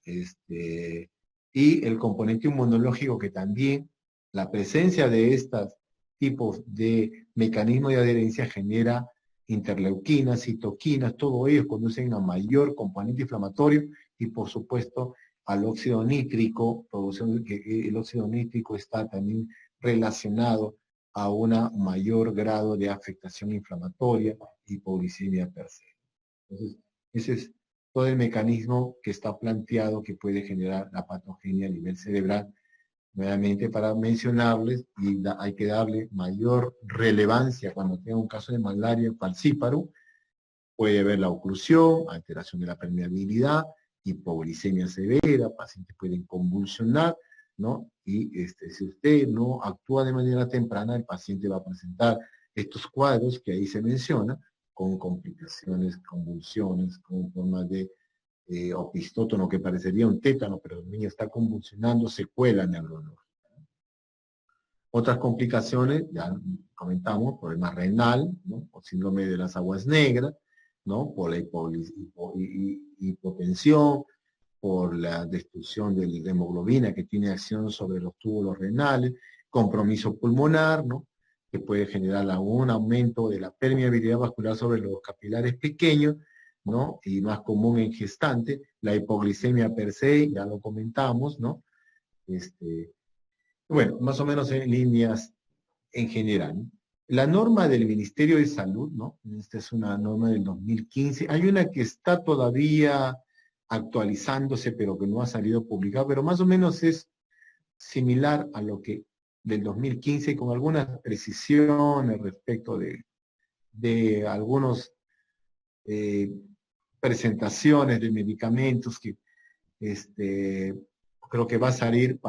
Y el componente inmunológico que también la presencia de estos tipos de mecanismos de adherencia genera interleuquinas, citoquinas, todo ello conducen a mayor componente inflamatorio y por supuesto al óxido nítrico, producción que el óxido nítrico está también relacionado a un mayor grado de afectación inflamatoria, hipoglicemia per se. Entonces, ese es todo el mecanismo que está planteado que puede generar la patogenia a nivel cerebral. Nuevamente, para mencionarles, y hay que darle mayor relevancia cuando tenga un caso de malaria falciparum, puede haber la oclusión, alteración de la permeabilidad, hipoglicemia severa, pacientes pueden convulsionar, ¿no? Y si usted no actúa de manera temprana, el paciente va a presentar estos cuadros que ahí se menciona, con complicaciones, convulsiones, con forma de opistótono que parecería un tétano, pero el niño está convulsionando, secuela neurológica. Otras complicaciones, ya comentamos, problema renal, ¿no? O síndrome de las aguas negras, ¿no? Por la hipotensión, por la destrucción de la hemoglobina que tiene acción sobre los túbulos renales, compromiso pulmonar, ¿no? Que puede generar un aumento de la permeabilidad vascular sobre los capilares pequeños, ¿no? Y más común en gestantes, la hipoglicemia per se, ya lo comentamos, ¿no? Bueno, más o menos en líneas en general, ¿no? La norma del Ministerio de Salud, ¿no? Esta es una norma del 2015. Hay una que está todavía actualizándose, pero que no ha salido publicada, pero más o menos es similar a lo que del 2015, con algunas precisiones respecto de algunas presentaciones de medicamentos que creo que va a salir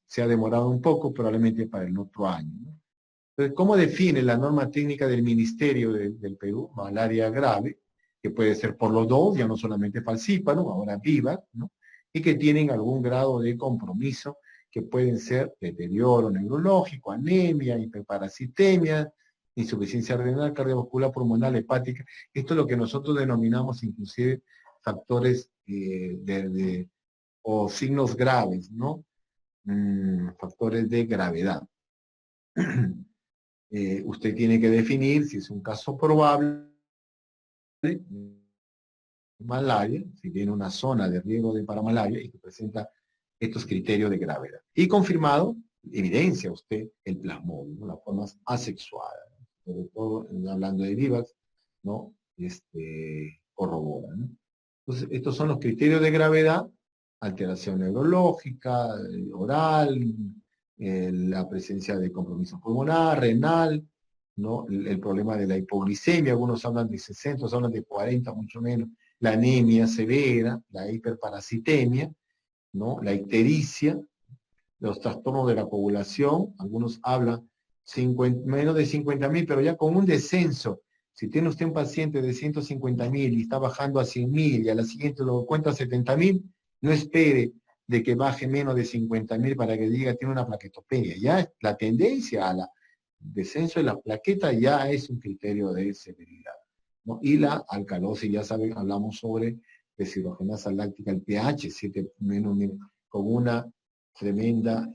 se ha demorado un poco, probablemente para el otro año, ¿no? Entonces, ¿cómo define la norma técnica del Ministerio del Perú? Malaria grave, que puede ser por los dos, ya no solamente falciparum, ahora viva, ¿no? Y que tienen algún grado de compromiso, que pueden ser deterioro neurológico, anemia, hiperparasitemia, insuficiencia renal, cardiovascular, pulmonar, hepática. Esto es lo que nosotros denominamos inclusive factores o signos graves, ¿no? Factores de gravedad. Usted tiene que definir si es un caso probable de malaria, si tiene una zona de riesgo de paramalaria y que presenta estos criterios de gravedad. Y confirmado, evidencia usted el plasmodio, ¿no? Las formas asexuadas, ¿no? Sobre todo hablando de vivas, ¿no? Corrobora, ¿no? Entonces, estos son los criterios de gravedad: alteración neurológica, oral, la presencia de compromiso pulmonar, renal, ¿no? El problema de la hipoglicemia, algunos hablan de 60, otros hablan de 40, mucho menos, la anemia severa, la hiperparasitemia, ¿no? La ictericia, los trastornos de la coagulación, algunos hablan menos de 50.000, pero ya con un descenso. Si tiene usted un paciente de 150.000 y está bajando a 100.000 y a la siguiente lo cuenta a 70.000, no espere de que baje menos de 50.000 para que diga tiene una plaquetopenia. Ya la tendencia al descenso de la plaqueta ya es un criterio de severidad, ¿no? Y la alcalosis, ya saben, hablamos sobre deshidrogenasa láctica, el pH 7 menos, con una tremenda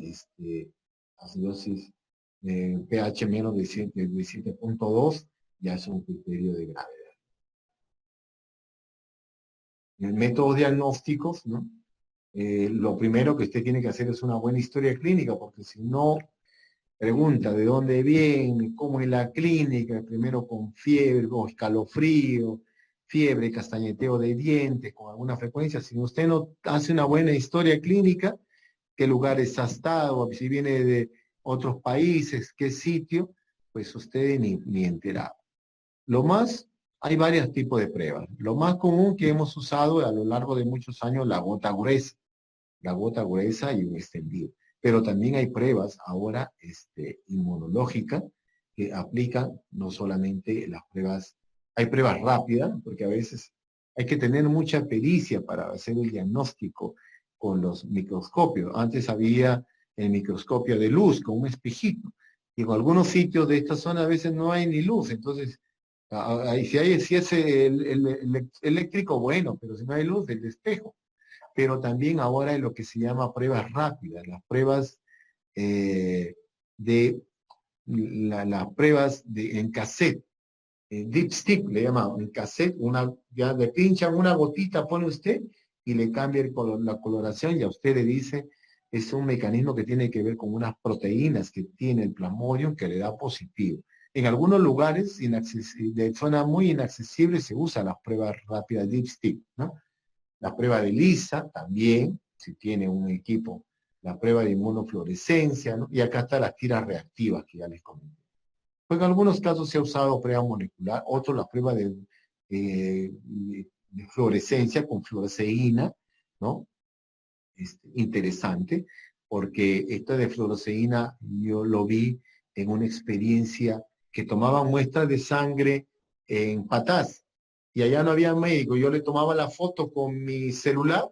acidosis, pH menos de 7.2, ya es un criterio de gravedad. En métodos diagnósticos, ¿no? Lo primero que usted tiene que hacer es una buena historia clínica, porque si no pregunta de dónde viene, cómo es la clínica, primero con fiebre o escalofrío, fiebre, castañeteo de dientes con alguna frecuencia. Si usted no hace una buena historia clínica, qué lugares ha estado, si viene de otros países, qué sitio, pues usted ni enterado. Hay varios tipos de pruebas. Lo más común que hemos usado a lo largo de muchos años, la gota gruesa y un extendido. Pero también hay pruebas ahora inmunológicas que aplican no solamente las pruebas, hay pruebas rápidas, porque a veces hay que tener mucha pericia para hacer el diagnóstico con los microscopios. Antes había el microscopio de luz con un espejito. Y en algunos sitios de esta zona a veces no hay ni luz, entonces, si es el eléctrico, bueno, pero si no hay luz, el espejo. Pero también ahora hay lo que se llama pruebas rápidas, las pruebas eh, de las pruebas en cassette, dipstick le llamamos, en cassette, ya le pinchan una gotita, pone usted y le cambia la coloración y a usted le dice, es un mecanismo que tiene que ver con unas proteínas que tiene el plasmodium que le da positivo. En algunos lugares de zona muy inaccesible se usa las pruebas rápidas dipstick, ¿no? La prueba de lisa también, si tiene un equipo, la prueba de inmunofluorescencia, ¿no? Y acá están las tiras reactivas que ya les comenté. Pues en algunos casos se ha usado prueba molecular, otros la prueba de fluorescencia con fluoresceína, ¿no? Interesante, porque esto de fluoresceína yo lo vi en una experiencia que tomaban muestras de sangre en Patás, y allá no había médico, yo le tomaba la foto con mi celular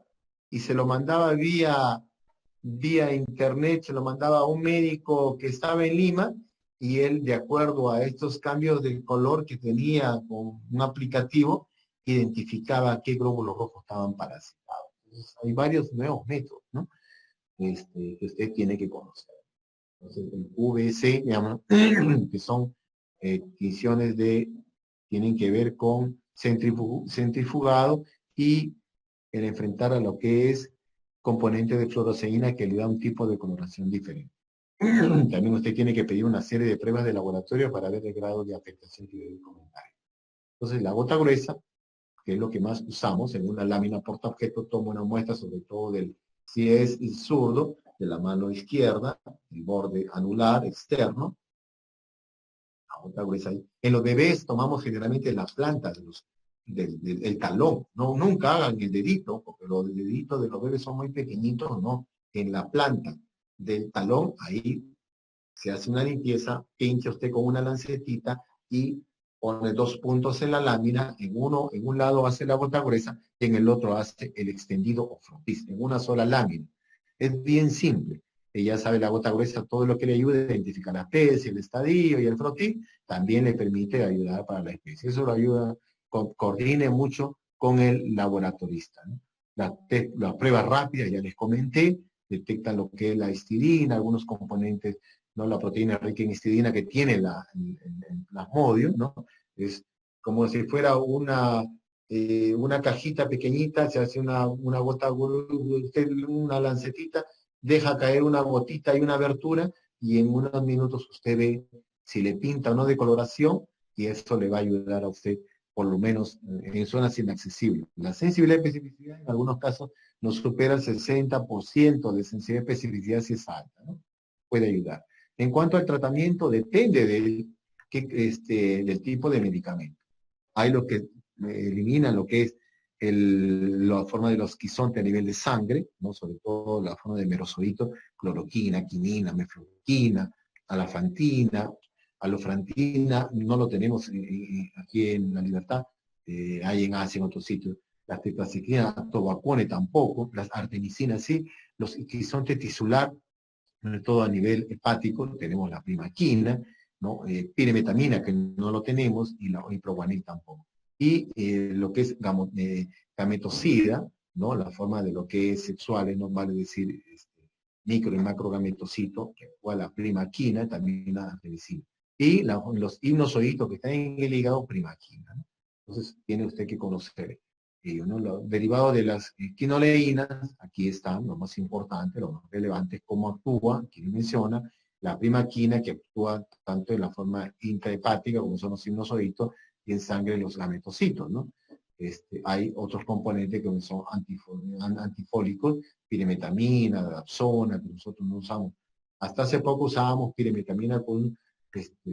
y se lo mandaba vía internet, se lo mandaba a un médico que estaba en Lima, y él, de acuerdo a estos cambios de color que tenía con un aplicativo, identificaba qué glóbulos rojos estaban parasitados. Entonces, hay varios nuevos métodos, ¿no? Que usted tiene que conocer. Entonces, el VC, llama, que son tinciones tienen que ver con centrifugado y el enfrentar a lo que es componente de fluoresceína que le da un tipo de coloración diferente. También usted tiene que pedir una serie de pruebas de laboratorio para ver el grado de afectación que debe comentar. Entonces, la gota gruesa, que es lo que más usamos en una lámina portaobjeto, toma una muestra sobre todo si es el zurdo, de la mano izquierda, el borde anular externo, la gota gruesa ahí. En los bebés tomamos generalmente las plantas del talón, no, nunca hagan el dedito, porque los deditos de los bebés son muy pequeñitos, no, en la planta del talón, ahí se hace una limpieza, pincha usted con una lancetita y pone 2 puntos en la lámina, en un lado hace la gota gruesa y en el otro hace el extendido o frotis, en una sola lámina. Es bien simple. Ella sabe la gota gruesa, todo lo que le ayude a identificar la especie, el estadio y el frotis, también le permite ayudar para la especie. Eso lo ayuda, coordine mucho con el laboratorista, ¿no? Las pruebas rápidas, ya les comenté, detectan lo que es la histidina, algunos componentes, ¿no? La proteína rica en histidina que tiene el plasmodium, ¿no? Es como si fuera una cajita pequeñita, se hace una gota, una lancetita, deja caer una gotita y una abertura, y en unos minutos usted ve si le pinta o no de coloración, y eso le va a ayudar a usted, por lo menos en zonas inaccesibles. La sensibilidad y especificidad en algunos casos nos supera el 60% de sensibilidad y especificidad si es alta, ¿no? Puede ayudar. En cuanto al tratamiento, depende del tipo de medicamento. Hay lo que eliminan lo que es la forma de los quisontes a nivel de sangre, ¿no? Sobre todo la forma de merozoito, cloroquina, quinina, mefloquina, alafantina, alofrantina, no lo tenemos aquí en La Libertad, hay en Asia, en otros sitios. Las tetraciclinas, tobacone tampoco, las artemisinas sí, los quisontes tisular, sobre todo a nivel hepático, tenemos la primaquina, ¿no? Piremetamina, que no lo tenemos, y la proguanil tampoco. Y lo que es gametocida, ¿no? La forma de lo que es sexuales, no vale decir micro y macrogametocito, que fue la primaquina, también la artemisina. Y los hipnozoitos que están en el hígado, primaquina, ¿no? Entonces, tiene usted que conocer ello, ¿no? Los derivados de las quinoleínas, aquí están los más importantes, los más relevantes, cómo actúa, aquí menciona, la primaquina que actúa tanto en la forma intrahepática, como son los sinusoitos, y en sangre los gametocitos, ¿no? Hay otros componentes que son antifólicos, piremetamina, dapsona, que nosotros no usamos. Hasta hace poco usábamos piremetamina con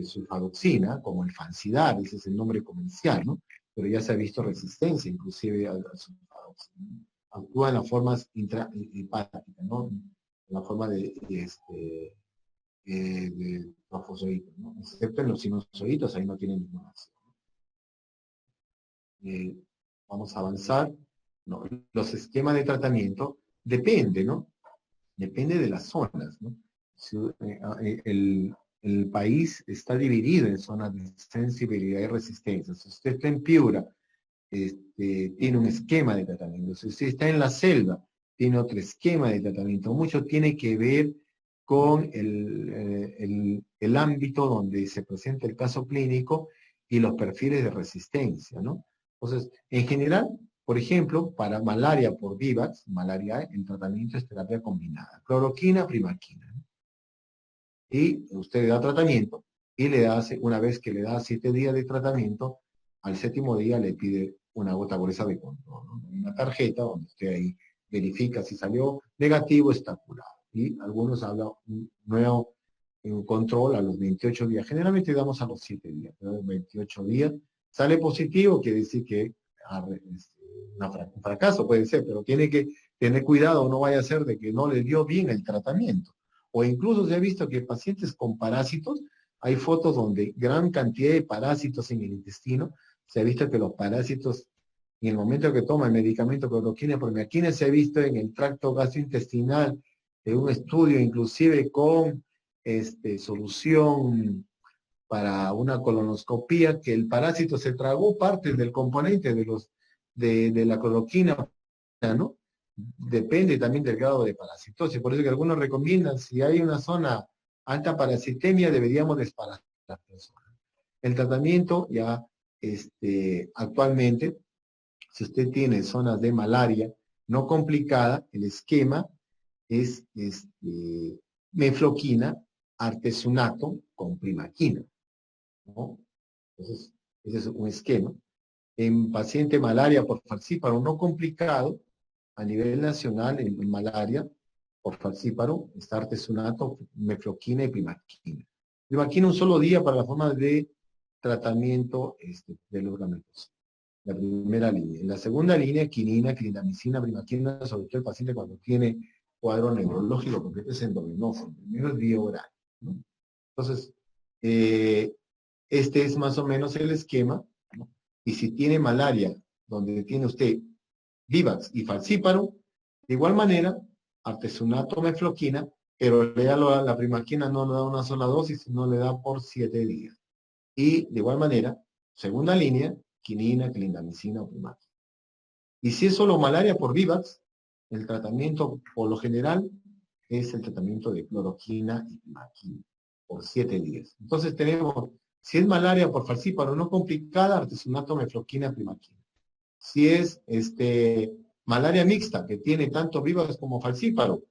sulfadoxina, como el Fancidar, ese es el nombre comercial, ¿no? Pero ya se ha visto resistencia, inclusive al sulfadoxina. Actúa en las formas intrahepáticas, ¿no? En la forma de trofosоitos, ¿no? Excepto en los sinusoitos, ahí no tienen ninguna acción. Vamos a avanzar. No, los esquemas de tratamiento depende, ¿no? Depende de las zonas, ¿no? El país está dividido en zonas de sensibilidad y resistencia. Si usted está en Piura, tiene un esquema de tratamiento. Si usted está en la selva, tiene otro esquema de tratamiento. Mucho tiene que ver con el ámbito donde se presenta el caso clínico y los perfiles de resistencia, ¿no? Entonces, en general, por ejemplo, para malaria por Vivax, malaria, el tratamiento es terapia combinada, cloroquina, primaquina, ¿no? Y usted le da tratamiento y le hace, una vez que le da 7 días de tratamiento, al séptimo día le pide una gota gruesa de control, ¿no? Una tarjeta donde usted ahí verifica si salió negativo, está curado. Y algunos hablan un nuevo control a los 28 días. Generalmente damos a los 7 días, pero 28 días. Sale positivo, quiere decir que es un fracaso puede ser, pero tiene que tener cuidado, no vaya a ser de que no le dio bien el tratamiento. O incluso se ha visto que pacientes con parásitos, hay fotos donde gran cantidad de parásitos en el intestino, se ha visto que los parásitos, en el momento que toma el medicamento cloroquina, primaquina, se ha visto en el tracto gastrointestinal, en un estudio inclusive con solución para una colonoscopía, que el parásito se tragó parte del componente de la cloroquina, ¿no? Depende también del grado de parasitosis. Por eso que algunos recomiendan, si hay una zona alta parasitemia, deberíamos desparasitar a las personas. El tratamiento ya, actualmente, si usted tiene zonas de malaria no complicada, el esquema es mefloquina, artesunato con primaquina, ¿no? Entonces, ese es un esquema. En paciente malaria por falcíparo no complicado, a nivel nacional, en malaria por falcíparo, está artesunato, mefloquina y primaquina. Primaquina un solo día para la forma de tratamiento de los gametos. La primera línea. En la segunda línea, quinina, clindamicina, primaquina, sobre todo el paciente cuando tiene cuadro neurológico, porque este es endovenoso, el primero es vía oral, ¿no? Entonces, este es más o menos el esquema, ¿no? Y si tiene malaria, donde tiene usted Vivax y falcíparo, de igual manera, artesunato, mefloquina, pero le da la primaquina no le da una sola dosis, sino le da por 7 días. Y de igual manera, segunda línea, quinina, clindamicina o primaquina. Y si es solo malaria por Vivax, el tratamiento por lo general es el tratamiento de cloroquina y primaquina por 7 días. Entonces tenemos, si es malaria por falcíparo no complicada, artesunato, mefloquina, primaquina. Si es malaria mixta, que tiene tanto Vivax como falcíparo,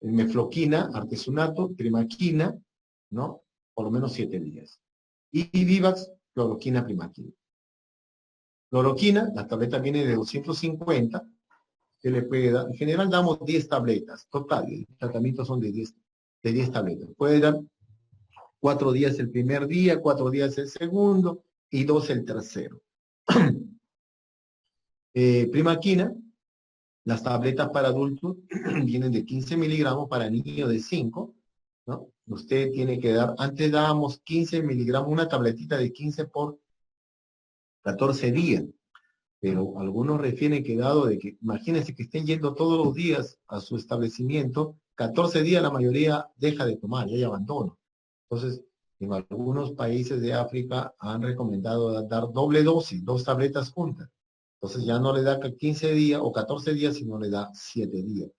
mefloquina, artesunato, primaquina, ¿no? Por lo menos 7 días. Y Vivax, cloroquina, primaquina. Cloroquina, la tableta viene de 250, que le puede dar, en general damos 10 tabletas, total, el tratamiento son de 10 tabletas. Puede dar 4 días el primer día, 4 días el segundo y 2 el tercero. Primaquina, las tabletas para adultos vienen de 15 miligramos, para niños de 5, ¿no? Usted tiene que dar, antes dábamos 15 miligramos, una tabletita de 15 por 14 días, pero algunos refieren que dado de que, imagínense que estén yendo todos los días a su establecimiento, 14 días la mayoría deja de tomar y hay abandono. Entonces, en algunos países de África han recomendado dar doble dosis, 2 tabletas juntas. Entonces ya no le da 15 días o 14 días, sino le da 7 días.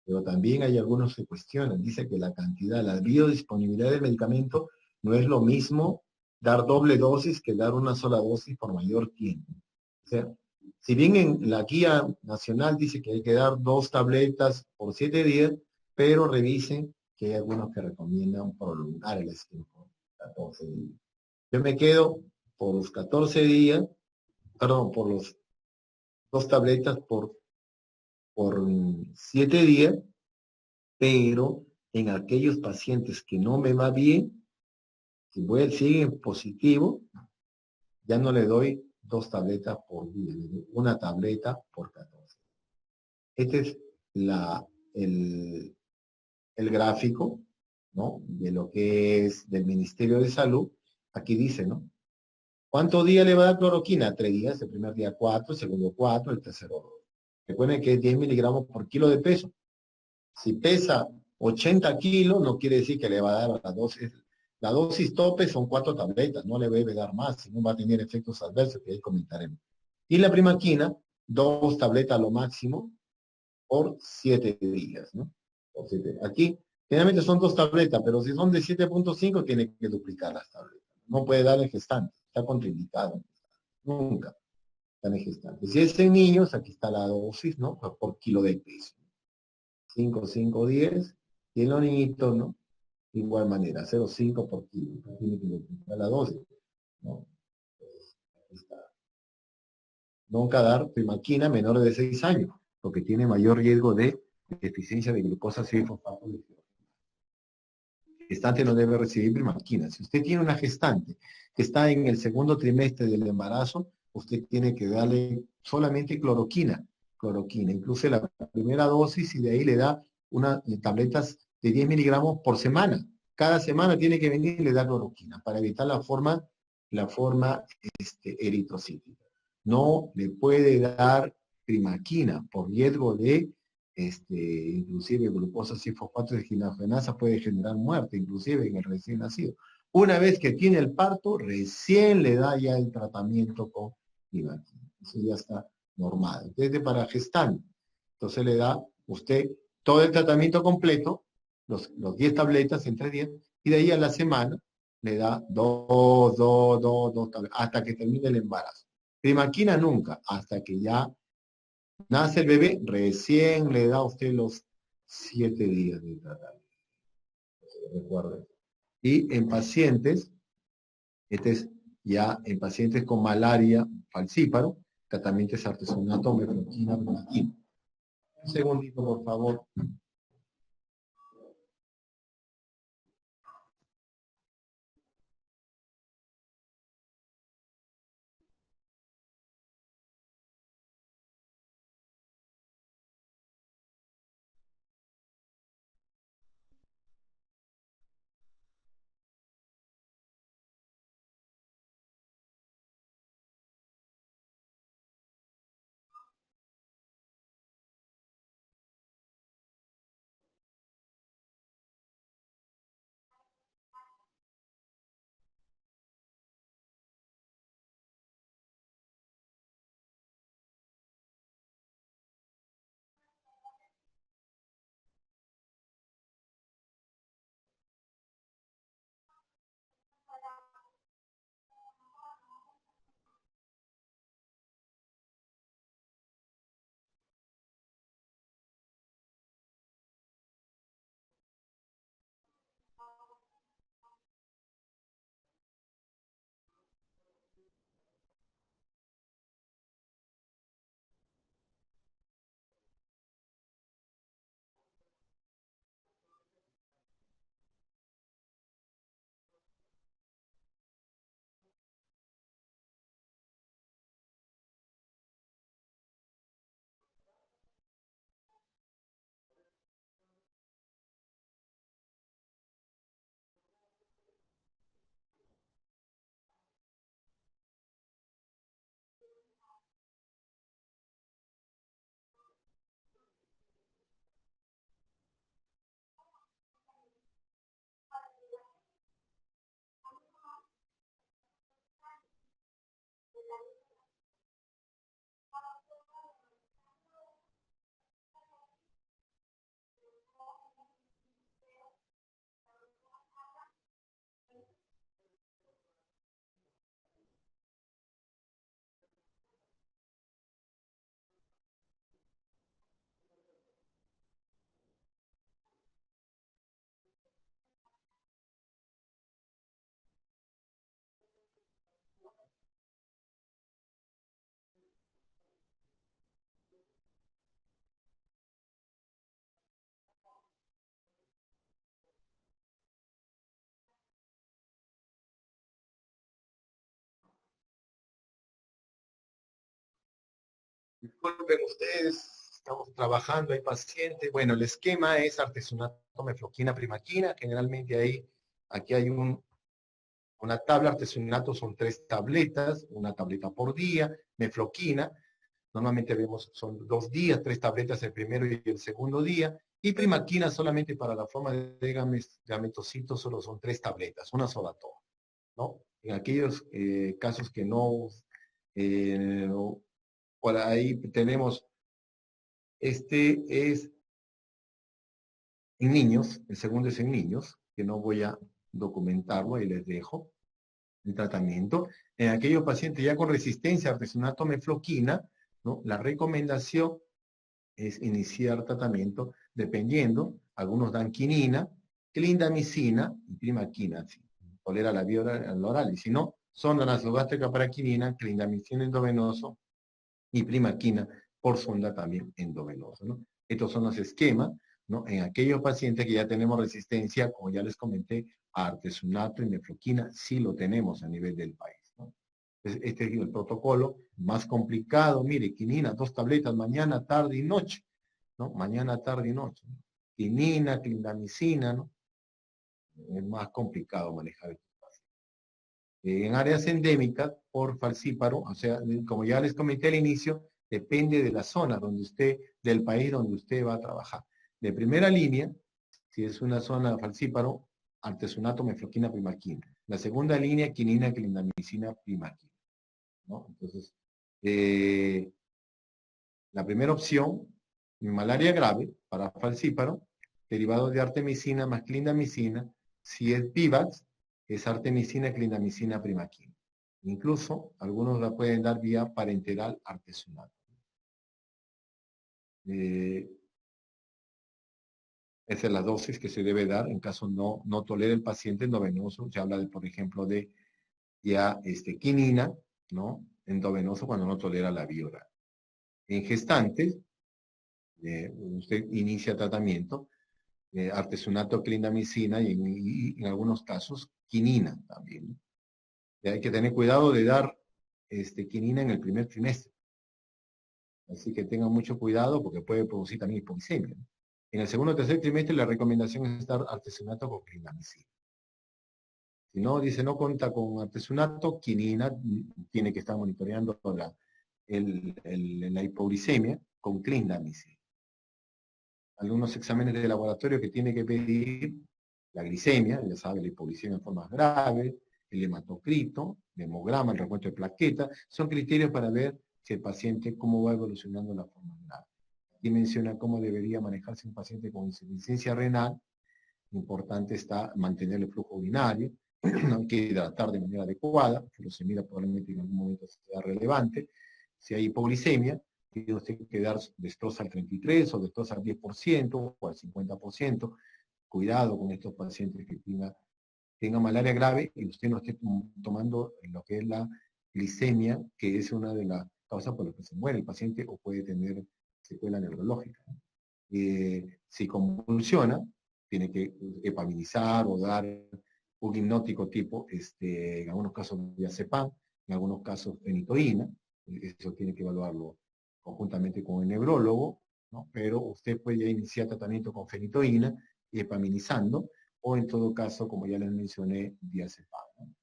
Pero también hay algunos que cuestionan, dice que la cantidad, la biodisponibilidad del medicamento no es lo mismo dar doble dosis que dar una sola dosis por mayor tiempo. O sea, si bien en la guía nacional dice que hay que dar 2 tabletas por 7 días, pero revisen que hay algunos que recomiendan prolongar el esquema por 14 días. Yo me quedo por los 14 días, perdón, por los 2 tabletas por 7 días, pero en aquellos pacientes que no me va bien, si sigue positivo, ya no le doy 2 tabletas por día, le doy una tableta por 14. Este es el gráfico, ¿no? De lo que es del Ministerio de Salud. Aquí dice, ¿no? ¿Cuántos días le va a dar cloroquina? 3 días, el primer día 4, el segundo 4, el tercero 2. Recuerden que es 10 miligramos por kilo de peso. Si pesa 80 kilos no quiere decir que le va a dar la dosis tope son 4 tabletas, no le debe dar más, si no va a tener efectos adversos que ahí comentaremos. Y la primaquina, 2 tabletas a lo máximo por 7 días, ¿no? Aquí, generalmente son 2 tabletas, pero si son de 7,5 tiene que duplicar las tabletas. No puede dar en gestante, está contraindicado. Nunca están en gestante. Si es en niños, aquí está la dosis, ¿no? Por kilo de peso. 5, 5, 10. Y en los niñitos, ¿no? De igual manera, 0,5 por kilo. Tiene que duplicar la dosis, ¿no? Aquí está. Nunca dar primaquina a menores de 6 años, porque tiene mayor riesgo de deficiencia de glucosa 6-fosfato. Gestante no debe recibir primaquina. Si usted tiene una gestante que está en el segundo trimestre del embarazo, usted tiene que darle solamente cloroquina. Cloroquina. Incluso la primera dosis y de ahí le da unas tabletas de 10 miligramos por semana. Cada semana tiene que venir y le da cloroquina para evitar la forma eritrocítica. No le puede dar primaquina por riesgo de inclusive glucosa 6-fosfato de ginafenasa puede generar muerte, inclusive en el recién nacido. Una vez que tiene el parto, recién le da ya el tratamiento con primaquina. Eso ya está normal. Desde para gestante. Entonces le da usted todo el tratamiento completo, los 10 tabletas entre 10, y de ahí a la semana le da 2 tabletas, hasta que termine el embarazo. Primaquina nunca, hasta que ya nace el bebé, recién le da a usted los 7 días de tratamiento. Recuerde. Y en pacientes, ya en pacientes con malaria falcíparo, tratamiento es artesonato, mefloquina, primaquina. Un segundito, por favor. Disculpen ustedes, estamos trabajando, hay pacientes. Bueno, el esquema es artesonato, mefloquina, primaquina. Generalmente aquí hay una tabla artesonato, son 3 tabletas, una tableta por día, mefloquina. Normalmente vemos, son 2 días, 3 tabletas el primero y el segundo día, y primaquina solamente para la forma de gametocitos solo son 3 tabletas, una sola toma, ¿no? En aquellos casos que no, eh, por ahí tenemos, este es en niños, el segundo es en niños, que no voy a documentarlo, ahí les dejo el tratamiento. En aquellos pacientes ya con resistencia a artesunato mefloquina, ¿no? La recomendación es iniciar tratamiento dependiendo, algunos dan quinina, clindamicina y primaquina, si tolera la vía oral, y si no, sonda nasogástrica para quinina, clindamicina endovenoso y primaquina por sonda también endovenosa, ¿no? Estos son los esquemas, ¿no? En aquellos pacientes que ya tenemos resistencia, como ya les comenté, a artesunato y mefloquina, sí lo tenemos a nivel del país, ¿no? Este es el protocolo más complicado. Mire, quinina, 2 tabletas mañana, tarde y noche, ¿no? Mañana, tarde y noche, ¿no? Quinina, clindamicina, ¿no? Es más complicado manejar esto. En áreas endémicas por falcíparo, o sea, como ya les comenté al inicio, depende de la zona donde usted, del país donde usted va a trabajar. De primera línea, si es una zona falcíparo, artesunato, mefloquina, primaquina. La segunda línea, quinina, clindamicina, primaquina, ¿no? Entonces, la primera opción, malaria grave para falcíparo, derivado de artemisina más clindamicina. Si es Vivax, es artemisina, clindamicina, primaquina. Incluso algunos la pueden dar vía parenteral artesunal. Eh, Esa es la dosis que se debe dar en caso no tolere el paciente endovenoso. Se habla, de, por ejemplo, de ya quinina, ¿no? Endovenoso cuando no tolera la vía oral. En gestantes, usted inicia tratamiento, artesunato, clindamicina y en algunos casos quinina también. Y hay que tener cuidado de dar quinina en el primer trimestre. Así que tengan mucho cuidado porque puede producir también hipoglicemia. En el segundo o tercer trimestre la recomendación es dar artesunato con clindamicina. Si no, dice no cuenta con artesunato, quinina, tiene que estar monitoreando la hipoglicemia con clindamicina. Algunos exámenes de laboratorio que tiene que pedir la glicemia, ya sabe, la hipoglicemia en formas graves, el hematocrito, el hemograma, el recuento de plaquetas, son criterios para ver si el paciente, cómo va evolucionando la forma grave. Aquí menciona cómo debería manejarse un paciente con insuficiencia renal. Importante está mantener el flujo urinario, hay que hidratar de manera adecuada, furosemida probablemente en algún momento sea relevante. Si hay hipoglicemia, tiene usted que dar destroza al 33 o destroza al 10% o al 50%. Cuidado con estos pacientes que tenga malaria grave y usted no esté tomando lo que es la glicemia, que es una de las causas por las que se muere el paciente o puede tener secuela neurológica. Si convulsiona, tiene que epaminizar o dar un hipnótico tipo, en algunos casos diazepam, en algunos casos fenitoína. Eso tiene que evaluarlo conjuntamente con el neurólogo, ¿no? Pero usted puede ya iniciar tratamiento con fenitoína y epaminizando, o en todo caso, como ya les mencioné, diazepam, ¿no?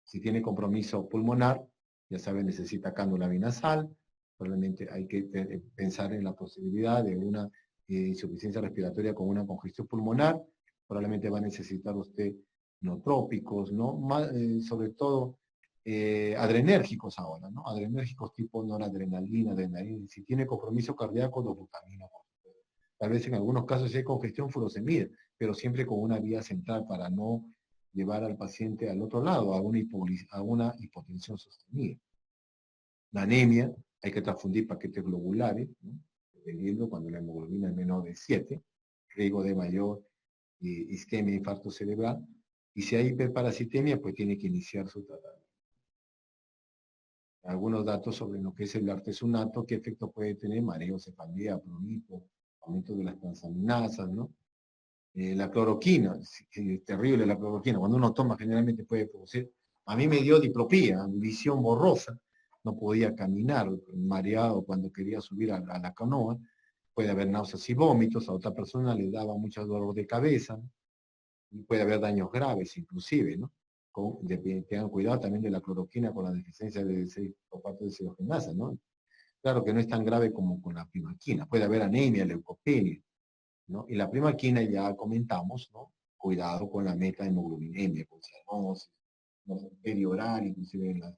Si tiene compromiso pulmonar, ya saben, necesita cánula vinasal, probablemente hay que pensar en la posibilidad de una insuficiencia respiratoria con una congestión pulmonar, probablemente va a necesitar usted nootrópicos, ¿no? Sobre todo adrenérgicos ahora, ¿no? Adrenérgicos tipo noradrenalina, adrenalina. Si tiene compromiso cardíaco, dobutamina, por supuesto. Tal vez en algunos casos si hay congestión, furosemida, pero siempre con una vía central para no llevar al paciente al otro lado, a una hipotensión sostenida. La anemia, hay que transfundir paquetes globulares, ¿no? Dependiendo cuando la hemoglobina es menor de 7, riesgo de mayor isquemia, infarto cerebral, y si hay hiperparasitemia, pues tiene que iniciar su tratamiento. Algunos datos sobre lo que es el artesunato, qué efecto puede tener, mareo, cefalea, prurito, aumento de las transaminasas, ¿no? La cloroquina, es terrible la cloroquina, cuando uno toma generalmente puede producir, a mí me dio diplopía, visión borrosa, no podía caminar, mareado cuando quería subir a la canoa, puede haber náuseas y vómitos, a otra persona le daba mucho dolor de cabeza, y puede haber daños graves inclusive, ¿no? tengan cuidado también de la cloroquina con la deficiencia de fosfato de deshidrogenasa, ¿no? Claro que no es tan grave como con la primaquina. Puede haber anemia, leucopenia, ¿no? Y la primaquina ya comentamos, ¿no? Cuidado con la metahemoglobinemia, con cianosis, ¿no? Perioral, inclusive en las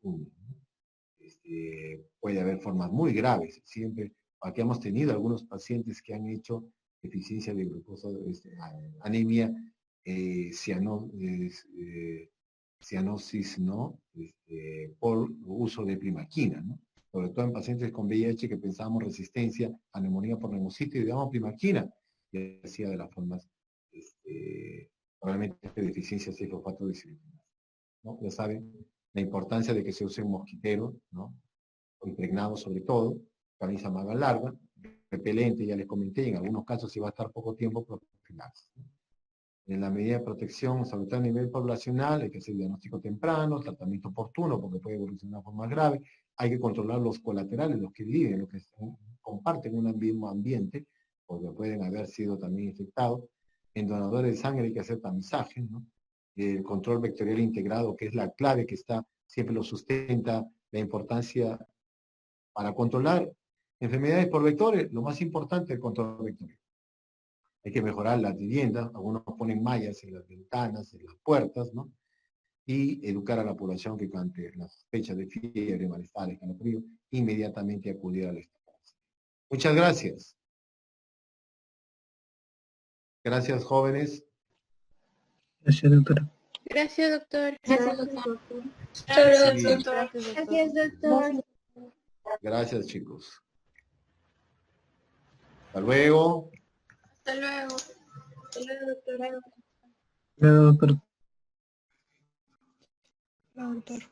uñas, ¿no? Puede haber formas muy graves. Siempre, aquí hemos tenido algunos pacientes que han hecho deficiencia de glucosa, anemia, cianosis, ¿no? Por uso de primaquina, ¿no? Sobre todo en pacientes con VIH que pensábamos resistencia a neumonía por neumocitis y digamos primaquina, y hacía de las formas, probablemente deficiencia de fosfato de deshidrogenasa, ¿no? Ya saben, la importancia de que se use un mosquitero, ¿no? O impregnado sobre todo, camisa manga larga, repelente, ya les comenté, y en algunos casos si va a estar poco tiempo, profilaxis, ¿no? En la medida de protección, sobre todo a nivel poblacional, hay que hacer diagnóstico temprano, tratamiento oportuno, porque puede evolucionar de forma grave. Hay que controlar los colaterales, los que viven, los que comparten un mismo ambiente, porque pueden haber sido también infectados. En donadores de sangre hay que hacer tamizajes, ¿no? El control vectorial integrado, que es la clave que está, siempre lo sustenta, la importancia para controlar enfermedades por vectores, lo más importante es el control vectorial. Hay que mejorar las viviendas, algunos ponen mallas en las ventanas, en las puertas, ¿no? Y educar a la población que ante las sospechas de fiebre, malestar, escalofrío, inmediatamente acudir al Estado. Muchas gracias. Gracias, jóvenes. Gracias, doctora. Gracias, doctor. Gracias, doctor. Sí. Gracias, doctor. Gracias, chicos. Hasta luego. Hasta luego. Hasta luego, doctor. Luego, doctor. Doctor.